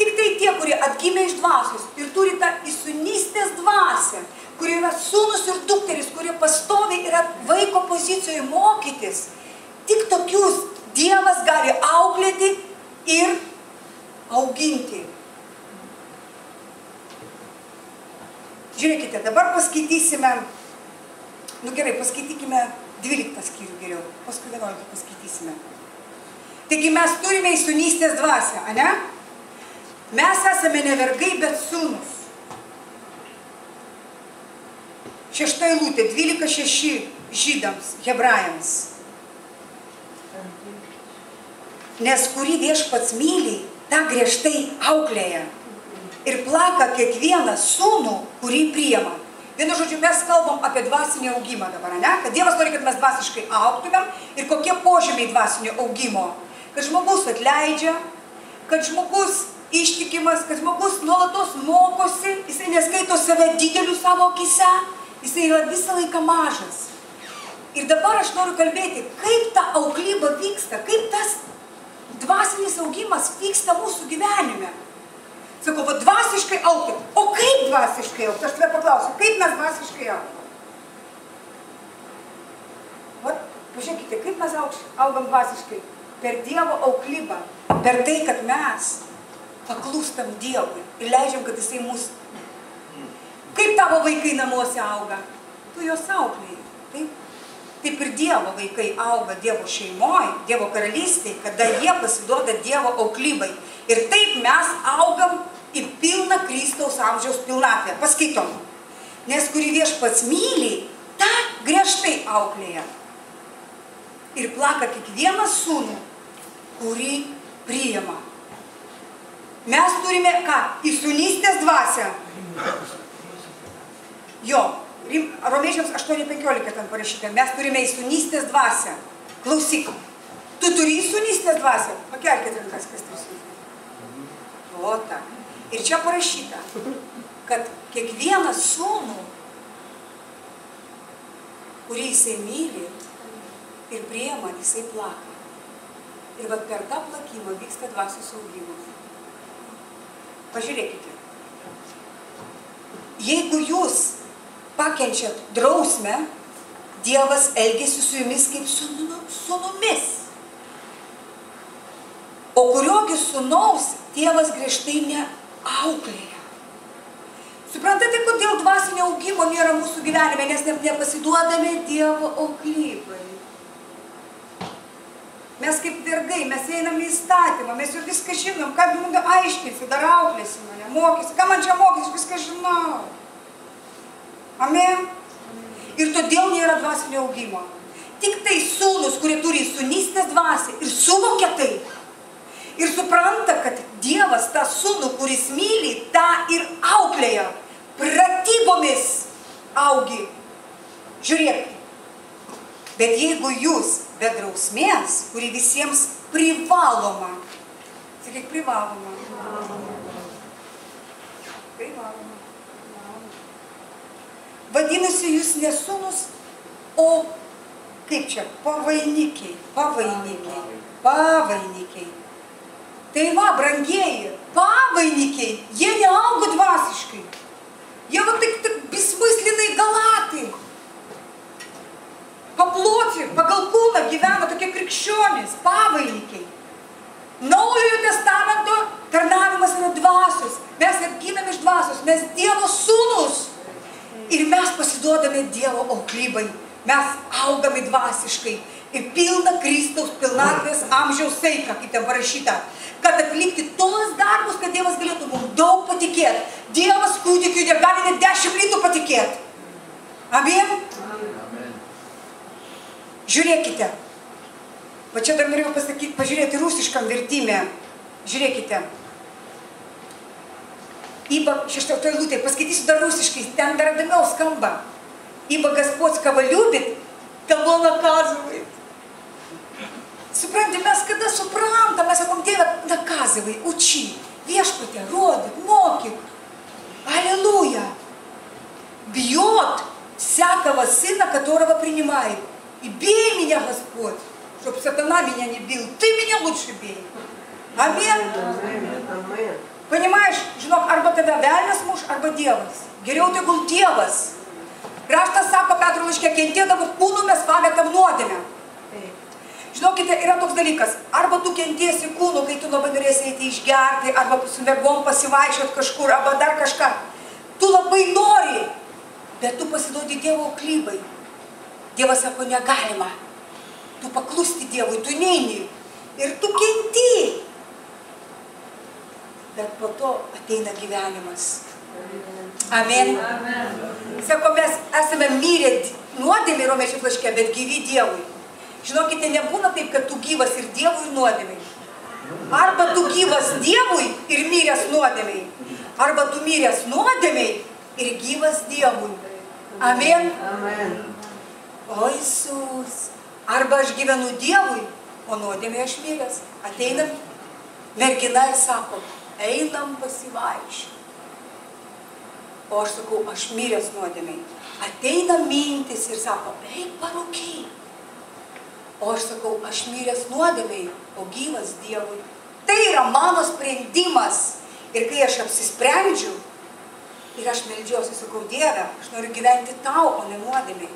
Tik tai tie, kurie atgimė iš dvasios ir turi tą įsūnystės dvasią, kurie yra sūnus ir dukteris, kurie pastoviai yra vaiko pozicijoje mokytis. Tik tokius Dievas gali auklėti ir auginti. Žiūrėkite, dabar paskaitysime, nu gerai, paskaitykime 12 skyrių geriau, paskui 11 paskaitysime. Taigi mes turime įsūnystės dvasią, ane? Mes esame ne vergai, bet sūnus. 6 eilutė, 12:6 žydams, hebrajams. Nes kurį Viešpats myli, tą griežtai auklėja. Ir plaka kiekvieną sūnų, kurį priima. Vienu žodžiu, mes kalbam apie dvasinį augimą dabar, ne? Kad Dievas nori, kad mes dvasiškai augtumėm ir kokie požymiai dvasinio augimo. Kad žmogus atleidžia, kad žmogus ištikimas, kad žmogus nuolatos mokosi, jisai neskaito save dideliu savo akyse, jisai yra visą laiką mažas. Ir dabar aš noriu kalbėti, kaip ta auklyba vyksta, kaip tas dvasinis augimas vyksta mūsų gyvenime. Sakau, va dvasiškai augti. O kaip dvasiškai augti? Aš tave paklausiu, kaip mes dvasiškai augti? Pažiūrėkite, kaip mes augam dvasiškai. Per Dievo auklybą. Per tai, kad mes paklūstam Dievui ir leidžiam, kad Jisai mus. Kaip tavo vaikai namuose auga? Tu juos auklėjai. Taip ir Dievo vaikai auga Dievo šeimoje, Dievo karalystėje, kada jie pasiduoda Dievo auklybai. Ir taip mes augam į pilną Kristaus amžiaus pilnatvę. Paskaitom. Nes kurį Viešpats myli, tą griežtai auklėja. Ir plaka kiekvieną sūnų, kurį priima. Mes turime ką? Įsūnystės dvasią. Jo, Romiečiams 8:15 ten parašyta. Mes turime įsūnystės dvasią. Klausyk, tu turi įsūnystės dvasią? Pakelkite rankas, kas tai įsūnystės. O, ta. Ir čia parašyta, kad kiekvieną sūnų, kurį Jisai myli ir priima, Jisai plaka. Ir vat per tą plakimą vyksta dvasios augimas. Pažiūrėkite. Jeigu jūs pakenčiat drausmę, Dievas elgiasi su jumis kaip sūnumis. O kuriogi sūnaus tėvas griežtai neauklėja. Suprantate, kodėl dvasinio augimo nėra mūsų gyvenime, nes nepasiduodame Dievo auklybai. Mes kaip vergai, mes einam į įstatymą, mes jau viską žinom, ką mums aiškinsi, dar auklėsi mane, mokysi, ką man čia mokysi, aš viską žinau. Amen. Ir todėl nėra dvasinio augimo. Tik tai sūnus, kurie turi sūnystės dvasią ir suvokia tai. Ir supranta, kad Dievas tą sūnų, kuris myli, tą ir auklėja. Pratybomis augi. Žiūrėk. Bet jeigu jūs be drausmės, kuri visiems privaloma. Sakyk, privaloma. Privaloma. Vadinasi, jūs ne sūnus, o kaip čia, pavainikiai. Tai va, brangieji, pavainikiai, jie neaugo dvasiškai. Jie va tik besmyslinai galatai. Paploti, pagal kūną gyvena tokie krikščionys, pavainikiai. Naujojo testamento tarnavimas yra dvasios. Mes atgimėm iš dvasios, mes Dievo sūnus. Ir mes pasiduodame Dievo auklybai. Mes augame dvasiškai. Ir pilna Kristaus pilnatvės amžiaus saiką, kaip ten parašyta. Kad atlikti tos darbus, kad Dievas galėtų mums daug patikėti. Dievas kūdikiui negali net 10 litų patikėti. Amen? Žiūrėkite. Va čia dar norėjau pasakyti, pažiūrėti rusiškam vertime. Žiūrėkite. Ибо, 6 eilutė, paskaitysiu dar rusiškai, ten dar įdomiau skamba. Ибо Господь, кого любит, того наказывает. Supranti, mes kada suprantam, mes sakom, Dieve, naказывай, учи, viešpatie, rodyk, mokyk. Аллилуйя. Бьет всякого сына, которого принимает. И бей меня, Господь, чтобы сатана меня не бил. Ты меня лучше бей. Амин. Понимаешь, žinok, arba tada velnias muš, arba Dievas. Geriau tegul Dievas. Raštas sako Petro laiške, kentėdavot kūnų mes pametam nuodėmę. Žinokite, yra toks dalykas. Arba tu kentiesi kūnų, kai tu labai norėsi eiti išgerti, arba su mergom pasivaikščiot kažkur, arba dar kažką. Tu labai nori, bet tu pasiduodi Dievo auklybai. Dievas sako, negalima. Tu paklusti Dievui, tu neini. Ir tu kenti. Bet po to ateina gyvenimas. Amen. Sako, mes esame mirę nuodėmė Romiečių laiške, bet gyvi Dievui. Žinokite, nebūna taip, kad tu gyvas ir Dievui nuodėmei. Arba tu gyvas Dievui ir miręs nuodėmei. Arba tu miręs nuodėmei ir gyvas Dievui. Amen. O Isus. Arba aš gyvenu Dievui, o nuodėmei aš miręs. Ateina mergina ir sako, einam pasivaikščioti. O aš sakau, aš miręs nuodėmei. Ateina mintis ir sako, eik parūkyk. O aš sakau, aš miręs nuodėmei, o gyvas Dievui. Tai yra mano sprendimas. Ir kai aš apsisprendžiu, ir aš meldžiuosi, sakau, Dieve, aš noriu gyventi tau, o ne nuodėmei.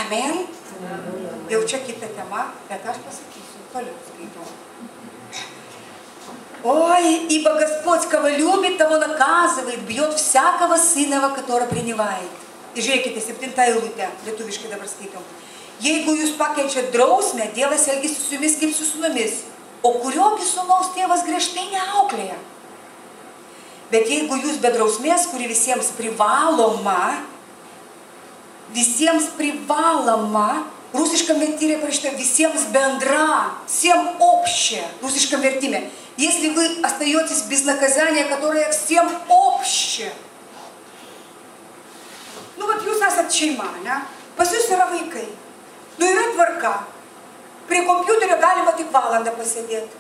Amen. Jau čia kita tema, bet aš pasakysiu, toliau skaitau. Ой, ибо Господь, кого любит, того наказывает, бьет всякого сынова, который принимает. И žiūrėkite, 7 eilutė, lietuviškai dabar skaitom. Jeigu jūs pakeičiat drausmę, Dievas elgėsi su jumis kaip su sūnumis, o kuriogi sūnaus tėvas griežtai neauklėja. Bet jeigu jūs be drausmės, kuri visiems privaloma, русском вертире прочитаю, visiems бендра, всем общее, в русском вертиме. Если вы остаетесь без наказания, которое всем общее. Ну вот jūs esat šeima, ne? Pas jūs yra vaikai. Nu yra tvarka. Prie kompiuterio galima tik valandą pasėdėti.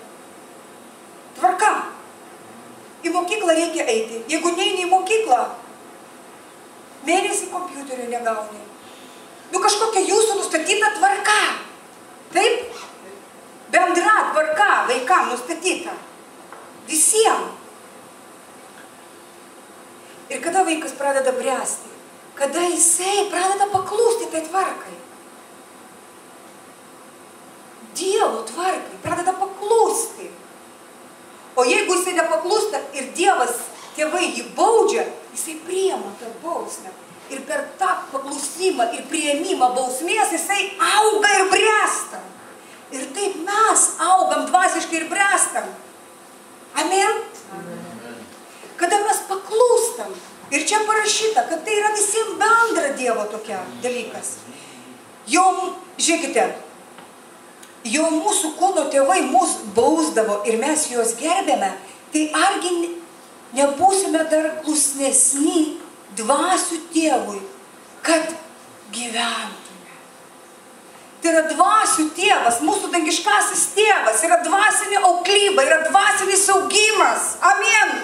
Tvarka. Į mokyklą reikia eiti. Jeigu neini į mokyklą, mėnesį kompiuterio negauni. Nu kažkokia jūsų nustatyta tvarka. Taip? Bendra tvarka vaikam nustatyta. Visiems. Ir kada vaikas pradeda bręsti? Kada jisai pradeda paklusti tai tvarkai? Dievo tvarkai pradeda paklusti. O jeigu jisai nepaklūsta ir Dievas, tėvai jį baudžia, jisai priima tą bausmę. Ir per tą paklusimą ir priėmimą bausmės jisai auga ir bręsta. Ir taip mes augam dvasiškai ir bręstam. Amen? Kada mes paklūstam. Ir čia parašyta, kad tai yra visiems bendra Dievo tokia dalykas. Jau, žiūrėkite, jau mūsų kūno tėvai mus bausdavo ir mes juos gerbėme, tai argi nebūsime dar klusnesni dvasių tėvui, kad gyventume. Tai yra dvasių tėvas, mūsų dangiškasis tėvas, yra dvasinė auklyba, yra dvasinis augimas. Amen.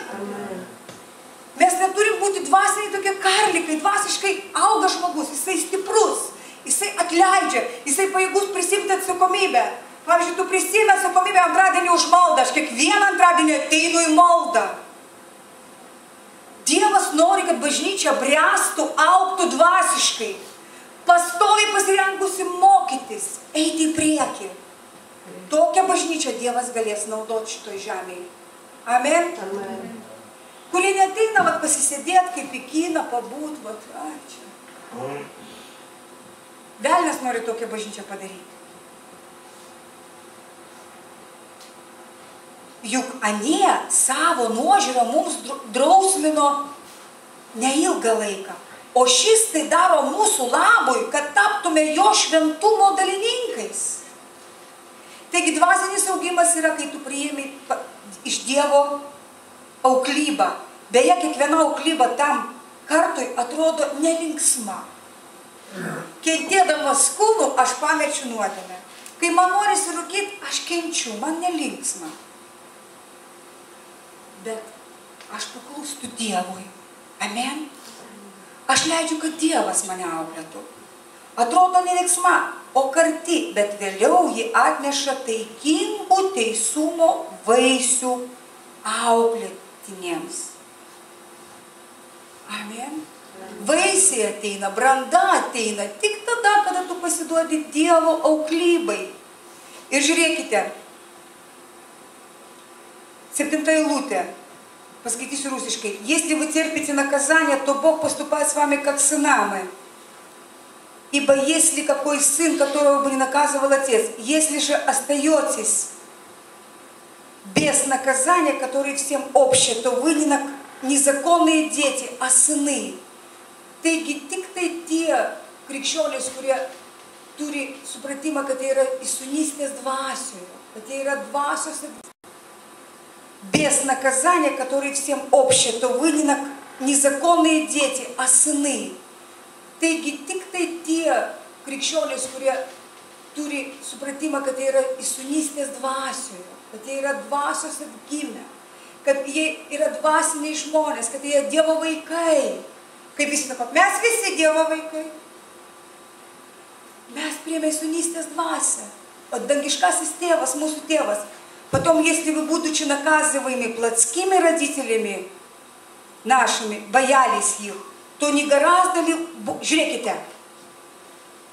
Mes neturim būti dvasiniai tokie karlikai, dvasiškai auga žmogus, jisai stiprus, jisai atleidžia, jisai pajėgus prisimti atsakomybę. Pavyzdžiui, tu prisimi atsakomybę antradienį už maldą, aš kiekvieną antradienį ateinu į maldą. Dievas nori, kad bažnyčia bręstų, augtų dvasiškai, pastoviai pasirengusi mokytis, eiti į priekį. Tokią bažnyčią Dievas galės naudoti šitoj žemėje. Amen. Amen. Kurie neteina pasisėdėti kaip į kiną, pabūt, čia. Velnias nori tokią bažnyčią padaryti. Juk anie savo nuožiūrą mums drausmino neilgą laiką, o šis tai daro mūsų labui, kad taptume jo šventumo dalininkais. Taigi dvasinis augimas yra, kai tu priimi iš Dievo auklybą. Beje, kiekviena auklyba tam kartui atrodo nelinksma. Kentėdamas kūnu, aš pamečiu nuodėmę. Kai man norisi rūkyti, aš kenčiu, man nelinksma. Bet aš paklūstu Dievui. Amen. Aš leidžiu, kad Dievas mane auklėtų. Atrodo nelinksma, o karti, bet vėliau ji atneša taikingų teisumo vaisių auklėtiniems. Amen. Vaisiai ateina, branda ateina tik tada, kada tu pasiduodi Dievo auklybai. Ir žiūrėkite, 7 eilutė, paskaitysiu rusiškai. Если вы терпите наказание, то Бог поступает с вами как с сынами. Ибо если какой сын, которого бы не наказывал отец, если же остаетесь без наказания, которое всем общее, то вы не законные дети, а сыны. Taigi tik tai tie krikščionys, kurie turi supratimą, kad tai yra įsūnystės dvasioje, kad tai yra dvasios без наказания, которое всем общее, то вы не законные дети, а сыны. Taigi tik tai tie krikščionys, kurie turi supratimą, kad tai yra įsūnystės dvasioje, kad jie yra dvasios atgimę, kad jie yra dvasiniai žmonės, kad jie Dievo vaikai. Kaip visi sako, mes visi Dievo vaikai. Mes priėmė įsūnystės dvasią, o dangiškasis tėvas, mūsų tėvas. Потом, если вы, будучи наказываемы плотскими родителями нашими, боялись их, то не гораздо ли, žiūrėkite,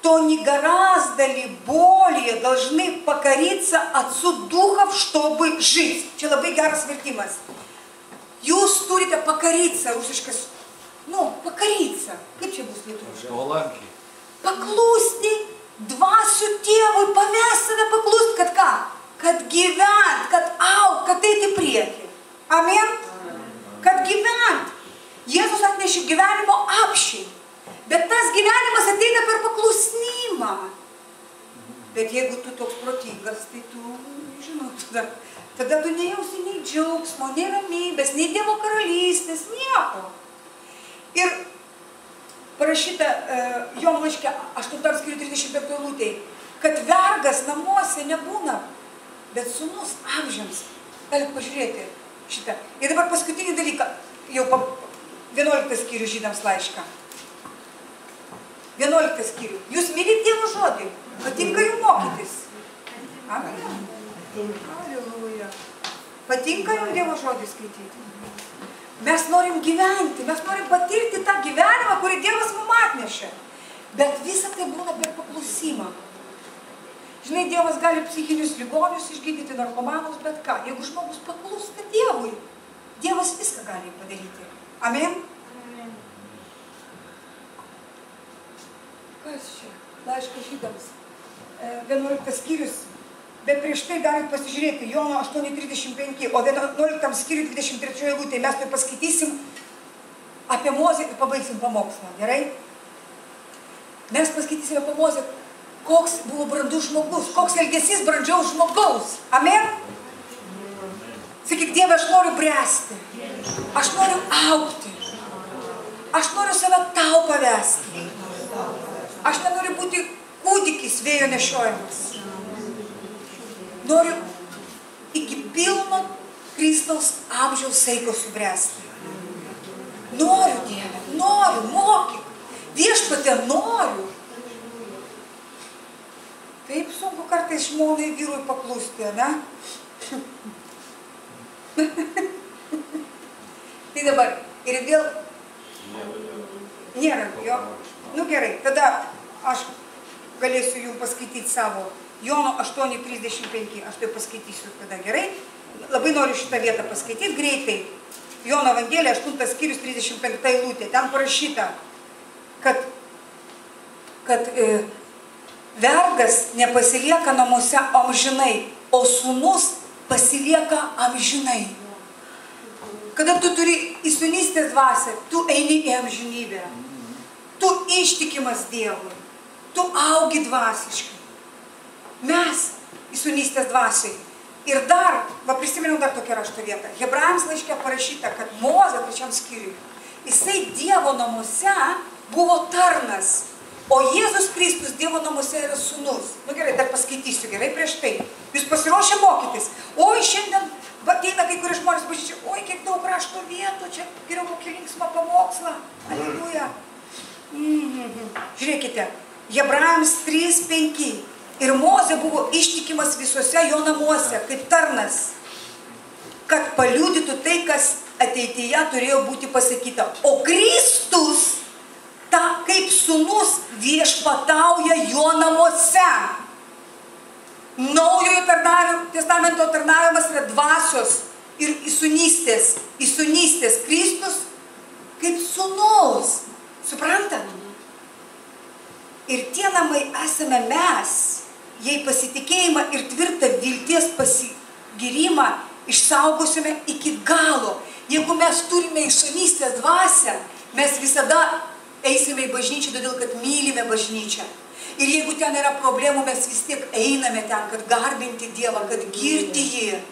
то они гораздо ли более должны покориться Отцу Духов, чтобы жить. Čia labai geras vertimas. Jūs turite покориться, rusiškas, покориться. Kaip čia bus lietuviškai? Paklusti dvasių tėvui, pavesti save paklusti, kad ką? Kad gyvent, kad augt, kad eiti į priekį. Amen? Kad gyvent. Jėzus atnešė gyvenimo apšį. Bet tas gyvenimas ateina per paklusnymą. Bet jeigu tu toks protingas, tai tu, tada tu nejausi nei džiaugsmo, nei ramybės, nei Dievo karalystės, nieko. Ir parašyta Jono laiške 8 skyriuje 35 eilutėj, kad vergas namuose nebūna, bet sūnus amžiams. Galite pažiūrėti šitą. Ir dabar paskutinį dalyką, jau 11 skyrių Žydams laišką. 11 skyrių. Jūs mylit Dievo žodį, patinka jums mokytis. Amen. Alleluja. Patinka jums Dievo žodį skaityti. Mes norim gyventi, mes norim patirti tą gyvenimą, kurį Dievas mums atnešė. Bet visa tai būna per paklusimą. Žinai, Dievas gali psichinius ligonius išgydyti, narkomanus, bet ką. Jeigu žmogus paklūsta Dievui, Dievas viską gali padaryti. Amen? Kas čia? Laiškas Žydams. 11 skyrius. Bet prieš tai galite pasižiūrėti Jono 8:35, o 11 skyriui 23 eilutėje mes tai paskaitysim apie Mozę ir pabaigsim pamokslą, gerai? Mes paskaitysime apie Mozę, koks buvo brandus žmogus, koks elgesys brandžiaus žmogaus. Amen? Sakyk, Dieve, aš noriu bręsti, aš noriu augti, aš noriu save tau pavesti, aš nenoriu būti kūdikis vėjo nešiojimas. Noriu iki pilno Kristaus amžiaus saiko subręsti. Noriu, Dieve, noriu, mokyk. Viešpatie, noriu. Taip sunku kartais žmonai vyrui paklusti, ne? Tai dabar, ir vėl nėra jo. Gerai, tada aš galėsiu jums paskaityti savo Jono 8:35, aš tai paskaitysiu tada, gerai? Labai noriu šitą vietą paskaityti greitai. Jono Evangelija 8 skyrius 35 eilutė. Ten parašyta, kad vergas nepasilieka namuose amžinai, o sūnus pasilieka amžinai. Kada tu turi įsūnystės dvasią, tu eini į amžinybę. Tu ištikimas Dievui. Tu augi dvasiškai. Mes įsūnystės dvasiai. Ir dar, prisiminiau dar tokią rašto vietą. Hebrajams laiške parašyta, kad Mozė 3 skyriui, jisai Dievo namuose buvo tarnas, o Jėzus Kristus Dievo namuose yra sūnus. Gerai, dar paskaitysiu, gerai, prieš tai. Jūs pasiruošę mokytis? Oi, šiandien ateina kai kurie žmonės bažnyčia, oi, kiek daug rašto vietų, čia yra kokį linksmą pamokslą. Alleluja. Žiūrėkite, Hebrajams 3:5. Ir Mozė buvo ištikimas visose jo namuose, kaip tarnas, kad paliudytų tai, kas ateityje turėjo būti pasakyta. O Kristus, kaip sūnus, viešpatauja jo namuose. Naujojo testamento tarnavimas yra dvasios ir įsūnystės. Įsūnystės Kristus kaip sūnus. Suprantat? Ir tie namai esame mes. Jei pasitikėjimą ir tvirtą vilties pasigyrimą išsaugosime iki galo. Jeigu mes turime įsūnystės dvasią, mes visada eisime į bažnyčią, todėl kad mylime bažnyčią. Ir jeigu ten yra problemų, mes vis tiek einame ten, kad garbinti Dievą, kad girti jį.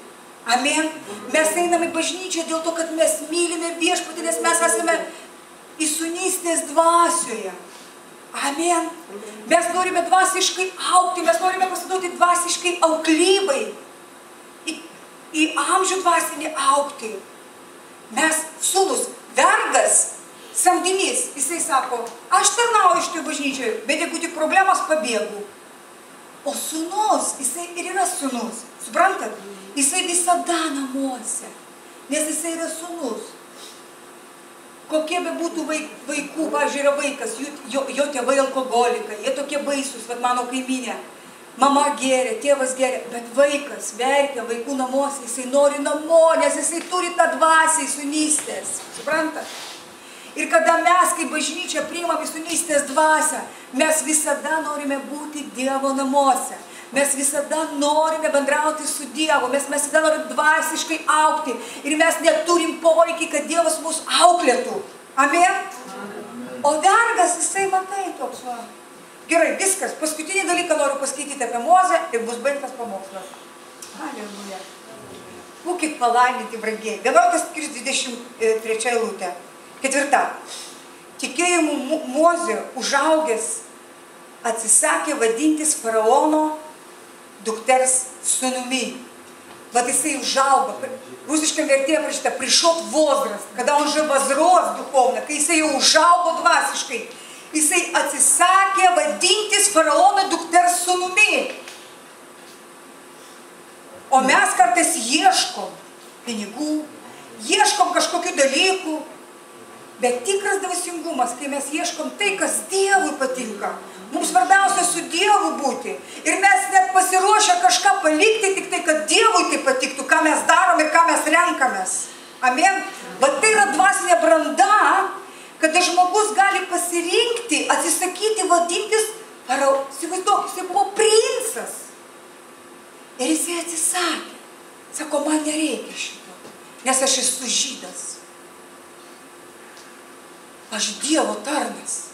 Amen. Mes einame į bažnyčią dėl to, kad mes mylime viešpatį, nes mes esame įsūnystės dvasioje. Amen. Mes norime dvasiškai augti, mes norime pasiduoti dvasiškai auklybai, į amžių dvasinį augti. Mes sūnus, vergas, samdinys, jisai sako, aš tarnauju šitoje bažnyčioje, bet jeigu tik problemos pabėgu. O sūnus, jisai ir yra sūnus, suprantat? Jisai visada namuose, nes jisai yra sūnus. Kokie be būtų vaikų, pavyzdžiui, yra vaikas, jo tėvai alkoholikai, jie tokie baisus, bet mano kaimynė, mama gėrė, tėvas gėrė, bet vaikas verkia vaikų namuose, jisai nori namo, nes jisai turi tą dvasią įsunystės, suprantat? Ir kada mes, kaip bažnyčia, priimam įsunystės dvasią, mes visada norime būti Dievo namuose. Mes visada norime bendrauti su Dievu, mes visada norime dvasiškai augti ir mes neturim poreikį, kad Dievas mus auklėtų. Amen? O vergas, jisai matai toks va. Gerai, viskas. Paskutinį dalyką noriu paskaityti apie Mozę ir bus baigtas pamokslas. Halleluja. Būkit palaiminti, brangiai. 11 skyrius 23 eilutė. 4. Tikėjimu Mozė užaugęs atsisakė vadintis faraono dukters sūnumi. Вот jisai užaugo. Rusiškam vertėje parašyta пришел возраст, когда он же возрос духовно, kai jisai jau užaugo dvasiškai. Jisai atsisakė vadintis faraono dukters sūnumi. O mes kartais ieškom pinigų, ieškom kažkokių dalykų, bet tikras dvasingumas, kai mes ieškom tai, kas Dievui patinka. Mums svarbiausia su Dievu būti. Ir mes net pasiruošę kažką palikti, tik tai, kad Dievui tai patiktų, ką mes darom ir ką mes renkamės. Amen. Bet tai yra dvasinė branda, kada žmogus gali pasirinkti, atsisakyti vadintis, įsivaizduok, jisai buvo princas. Ir jisai atsisakė. Sako, man nereikia šito, nes aš esu žydas. Aš Dievo tarnas.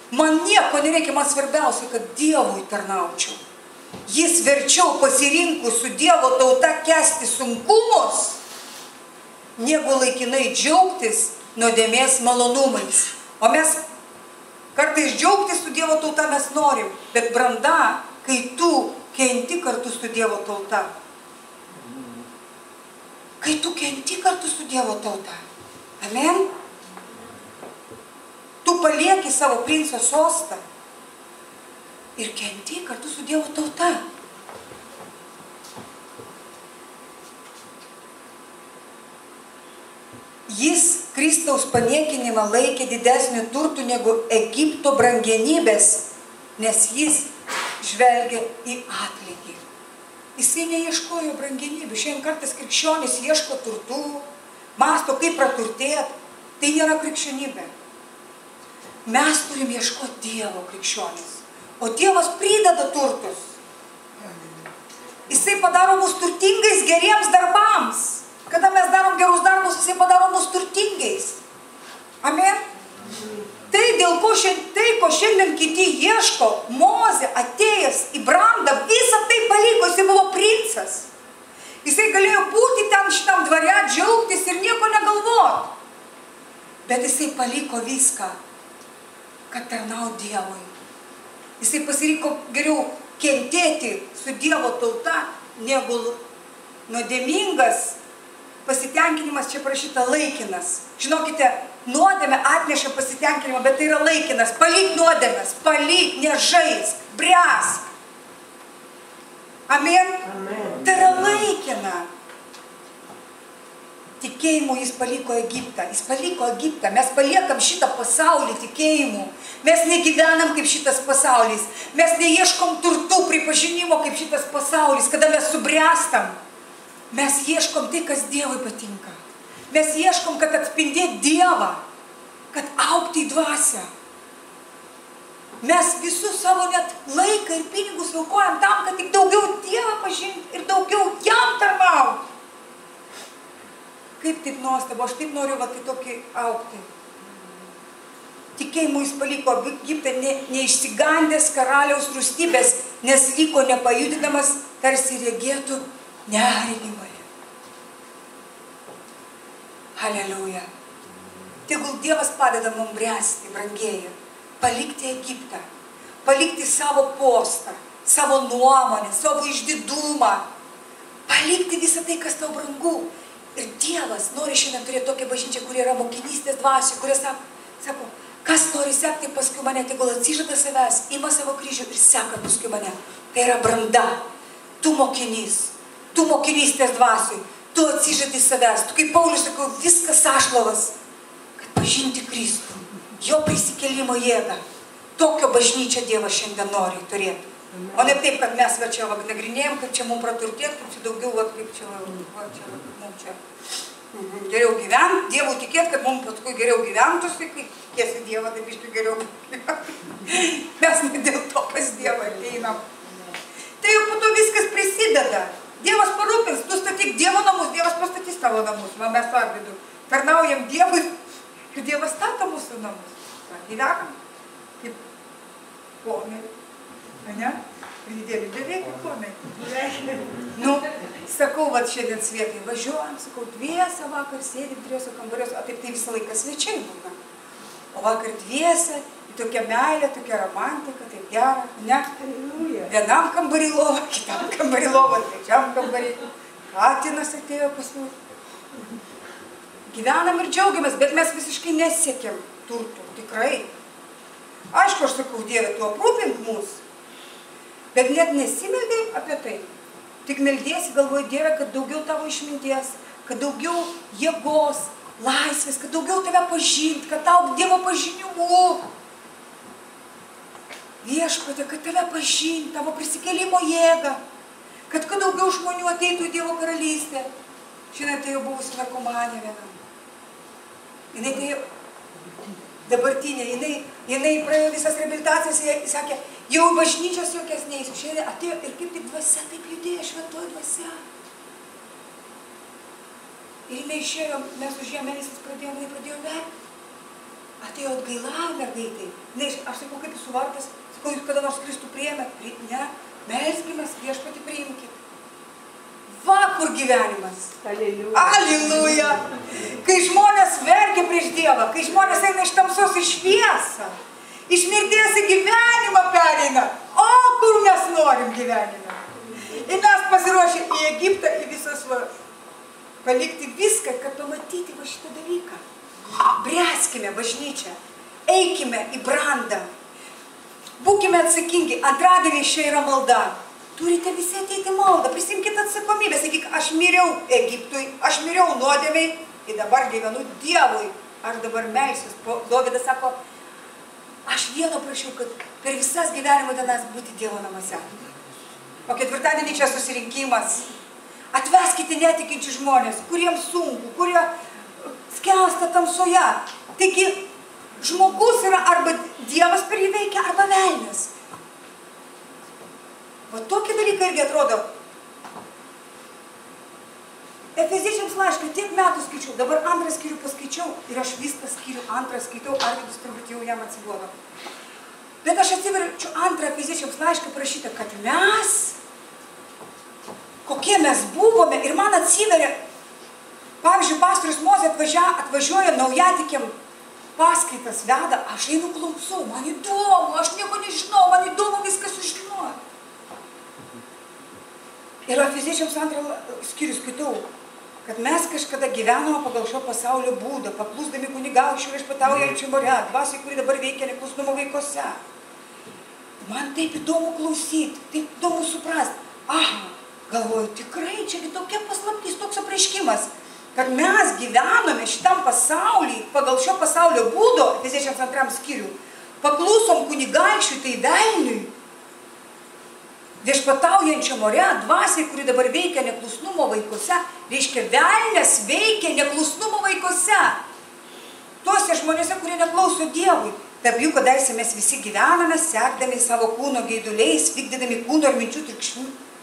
Man nieko nereikia, man svarbiausia, kad Dievui tarnaučiau. Jis verčiau pasirinkus su Dievo tauta kęsti sunkumus, negu laikinai džiaugtis nuodėmės malonumais. O mes kartais džiaugtis su Dievo tauta mes norim, bet branda, kai tu kenti kartu su Dievo tauta. Kai tu kenti kartu su Dievo tauta. Amen? Tu palieki savo princo sostą ir kenti kartu su Dievo tauta. Jis Kristaus paniekinimą laikė didesniu turtu negu Egipto brangenybės, nes jis žvelgia į atlygį. Jisai neieškojo brangenybių. Šiandien kartais krikščionys ieško turtų, mąsto kaip praturtėti. Tai nėra krikščionybė. Mes turim ieškoti Dievo krikščionis. O Dievas prideda turtus. Jisai padaro mus turtingais geriems darbams. Kada mes darom gerus darbus, jisai padaro mus turtingais. Amen. Tai, dėl ko šiandien kiti ieško, Mozė atėjęs į brandą, visą tai paliko, jisai buvo princas. Jisai galėjo būti ten šitam dvare, džiaugtis ir nieko negalvoti. Bet jisai paliko viską, kad tarnau Dievui. Jisai pasirinko geriau kentėti su Dievo tauta, negu nuodėmingas pasitenkinimas, čia parašyta laikinas. Žinokite, nuodėmė atneša pasitenkinimą, bet tai yra laikinas. Palik nuodėmės, palik, nežaisk, bręsk. Amen? Amen. Tai yra laikina. Tikėjimu jis paliko Egiptą. Jis paliko Egiptą. Mes paliekam šitą pasaulį tikėjimu. Mes negyvenam kaip šitas pasaulis. Mes neieškom turtų pripažinimo kaip šitas pasaulis. Kada mes subręstam, mes ieškom tai, kas Dievui patinka. Mes ieškom, kad atspindėti Dievą, kad augti į dvasią. Mes visus savo net laiką ir pinigus aukojam tam, kad tik daugiau Dievą pažinti ir daugiau jam tarnauti. Kaip taip nuostabu, aš taip noriu va kitokį augti. Tikėjimu jis paliko Egiptą neišsigandęs karaliaus rūstybės, nes liko nepajudinamas, tarsi regėtų neregimai. Halleluja. Tegul Dievas padeda mums bręsti, brangieji, palikti Egiptą, palikti savo postą, savo nuomonę, savo išdidumą, palikti visą tai, kas tau brangu. Ir Dievas nori šiandien turėti tokią bažnyčią, kuri yra mokinystės dvasių, kurie sako, kas nori sekti paskui mane, tegul atsižada savęs, ima savo kryžių ir seka paskui mane. Tai yra branda. Tu mokinys, tu mokinystės dvasiui, tu atsižadi savęs. Tu kaip Paulius sakau, viskas ašlovas, kad pažinti Kristų, jo prisikėlimo jėgą. Tokio bažnyčią Dievas šiandien nori turėti. O ne taip, kad mes va čia nagrinėjom, kaip čia mums praturtėti, kaip čia daugiau, kaip čia mums čia geriau gyventi, Dievų tikėti, kad mums paskui geriau gyventųsi, kai tikėsi Dievą, taip iškai geriau gyventi. Mes ne dėl to, kas Dievą ateinam. Tai jau po to viskas prisideda. Dievas parūpins, tu statyk Dievo namus, Dievas pastatys tavo namus. Va, mes Arvydu tarnaujam Dievui, kad Dievas stato mūsų namus. Gyvenam kaip ponai. Ne? Pridėlį beveik kaip ponai. Nu, sakau, va šiandien svietai važiuojam, sakau, dviese vakar sėdim trijose kambariuose, o taip tai visą laiką svečiai būna. O vakar dviese, tokia meilė, tokia romantika, taip gera, ne? Vienam kambarį lova, kitam kambarį lova, trečiam kambarį. Katinas atėjo pas mus. Gyvenam ir džiaugiamės, bet mes visiškai nesiekėm turtų, tikrai. Aišku, aš sakau, Dieve, tu aprūpink mūsų, bet net nesimeldėjai apie tai. Tik meldėsi, galvoji, Dieve, kad daugiau tavo išminties, kad daugiau jėgos, laisvės, kad daugiau tave pažint, kad tau Dievo pažinimu. Viešpatie, kad tave pažint, tavo prisikėlimo jėgą, kad daugiau žmonių ateitų į Dievo karalystę. Šiandien tai jau buvusi narkomanė viena. Jinai tai dabartinė, jinai praėjo visas reabilitacijas, jis sakė, jau bažnyčios jokias neįsiu. Šiandien atėjo ir kaip tik dvasia taip judėjo, šventoji dvasia. Ir jinai išėjo, mes už ją mėnesis pradėjome, jinai pradėjo verkti. Atėjo atgaila mergaitai. Aš sakau, kaip jūsų vardas, sakau, jūs kada nors Kristų priėmėt? Ne, melskimės, Viešpatį priimkit. Va, kur gyvenimas. Aliluja. Aliluja. Kai žmonės verkia prieš Dievą, kai žmonės eina iš tamsos į šviesą, iš mirties į gyvenimą pereina. O, kur mes norim gyvenimą. Ir mes pasiruošę į Egiptą, į visas palikti viską, kad pamatyti va šitą dalyką. Bręskime bažnyčią, eikime į brandą, būkime atsakingi. Antradienį čia yra malda. Turite visi ateiti maldą, prisimkite atsakomybę. Sakyk, aš miriau Egiptui, aš miriau nuodėmiai ir dabar gyvenu Dievui. Aš dabar melsiuos. Dovydas sako, aš vieno prašiau, kad per visas gyvenimo dienas būti Dievo namuose. O ketvirtadienį čia susirinkimas. Atveskite netikinčių žmonės, kuriems sunku, kurie skęsta tamsoje. Taigi, žmogus yra arba Dievas per jį veikia, arba velnias. Va tokie dalykai irgi atrodo. Efeziečiams laišką tiek metų skaičiau, dabar antrą skyrių paskaičiau ir aš viską skyrių antrą skaitau, Arvydas turbūt jau jam atsibodo. Bet aš atsiverčiu antrą Efeziečiams laišką parašytą, kad mes, kokie mes buvome, ir man atsiveria, pavyzdžiui, pastorius Mozė atvažiuoja naujatikiam paskaitas veda, aš einu klausau, man įdomu, aš nieko nežinau, man įdomu viską sužinoti. Ir Efeziečiams antrą skyrių skaitau, kad mes kažkada gyvenome pagal šio pasaulio būdą, paklusdami kunigaikščių viešpataujančių more, dvasiai, kuri dabar veikia neklusnumo vaikuose. Man taip įdomu klausyti, taip įdomu suprasti. Aha, galvoju, tikrai čia tokia paslaptis, toks apreiškimas, kad mes gyvename šitam pasaulyje pagal šio pasaulio būdo, Efeziečiams antram skyrių, paklusom kunigaikščiui, tai velniui, viešpataujančio more, dvasiai, kuri dabar veikia neklusnumo vaikuose, reiškia velnias veikia neklusnumo vaikuose. Tuose žmonėse, kurie neklauso Dievui. Tarp jų, kadaise mes visi gyvename, sekdami savo kūno geiduliais, vykdydami kūno ir minčių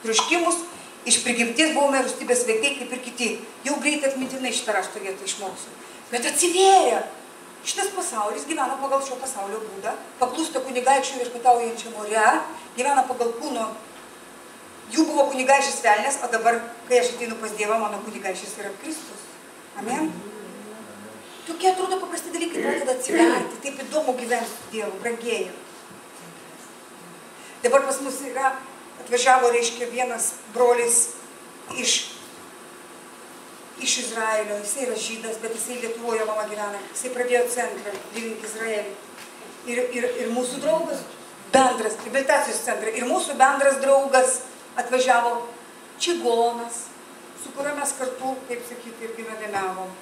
troškimus, iš prigimties buvome rūstybės vaikai kaip ir kiti. Jau greitai atmintinai šitą rašto vietą išmoksiu. Bet atsivėrė. Šitas pasaulis gyvena pagal šio pasaulio būdą, paklūsta kunigaikščių viešpataujančio more, gyvena pagal kūno. Jų buvo kunigaikštis velnias, o dabar, kai aš ateinu pas Dievą, mano kunigaikštis yra Kristus. Amen? Tokie atrodo paprasti dalykai pradeda atsiverti, taip įdomu gyventi su Dievu, brangėja. Dabar pas mus yra, atvažiavo, reiškia, vienas brolis iš Izraelio, jisai yra žydas, bet jisai Lietuvoje mama gyvena. Jisai pradėjo centrą, Link Izraelį. Ir mūsų draugas, bendras, reabilitacijos centrą, ir mūsų bendras draugas atvažiavo čigonas, su kuriuo mes kartu, kaip sakyti, irgi nuodėmiavom.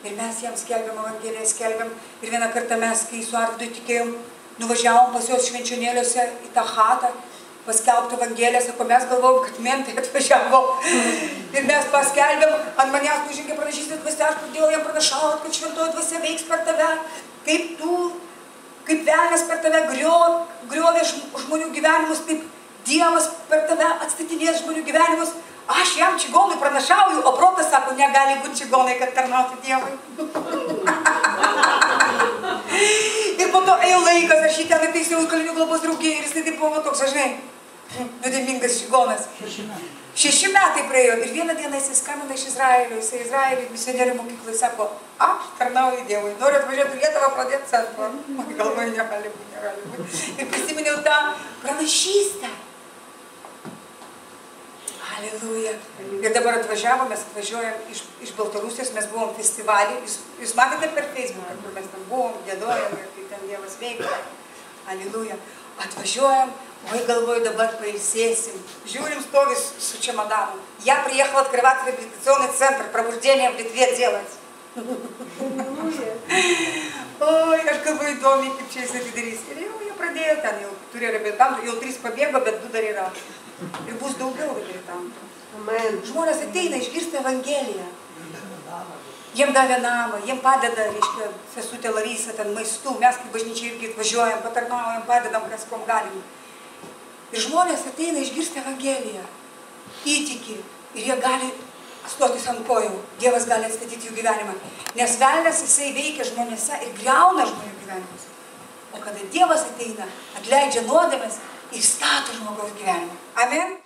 Ir mes jiems skelbėm Evangeliją, skelbėm. Ir vieną kartą mes, kai su Arvydu tikėjom, nuvažiavom pas juos švenčionėliuose į tą chatą, paskelbti Evangeliją, sako, mes galvojom, kad mentai atvažiavo. Ir mes paskelbėm, ant manęs nužengė pranašystės dvasia, aš pradėjau jam pranašauti, kad šventoji dvasia veiks per tave, kaip velnias per tave griovė žmonių gyvenimus, taip Dievas per tave atstatinės žmonių gyvenimus. Aš jam čigonui pranašauju, o protas sako, negali būti čigonai, kad tarnauti Dievui. Ir po to ėjo laikas, aš jį ten ateisiau į Kalinių globos draugijai ir jis taip buvo toks, žinai, nuodėmingas čigonas. 6 metai praėjo ir vieną dieną jis skambina iš Izraelio, jis Izraelį misionierių mokyklai sako, aš tarnauju Dievui, noriu atvažiuoti į Lietuvą pradėti centrą. Galvoju, negali būti. Ir prisiminiau tą pranašystę. Alleluja. Ir dabar mes atvažiuojam iš Baltarusijos, mes buvom festivalį, jūs matėte per Facebooką, kur mes ten buvom, dėdojam ir kaip ten Dievas veikia. Alleluja. Atvažiuojam, ой, galvoju, dabar pailsėsim. Žiūrim, stovi su чемоданом. Я приехала открывать реабилитационный центр, пробуждение в Литве делать. Oi, aš galvoju, įdomiai, kaip čia jis atidarys. Ir jau pradėjo ten, jau turėjo reabilitantų, jau 3 pabėgo, bet 2 dar yra. Ir bus daugiau reabilitantų. Žmonės ateina išgirsti Evangeliją. Jiem davė namą, jiem padeda, reiškia, sesutė Larisa, ten maistu, mes kaip bažnyčiai irgi atvažiuojam, patarnaujam, padedam, kas kom galim. Ir žmonės ateina išgirsti Evangeliją, įtiki ir jie gali stotis ant kojų, Dievas gali atstatyti jų gyvenimą. Nes velnias jisai veikia žmonėse ir griauna žmonių gyvenimus. O kada Dievas ateina, atleidžia nuodėmes ir stato žmogaus gyvenimą. Amen.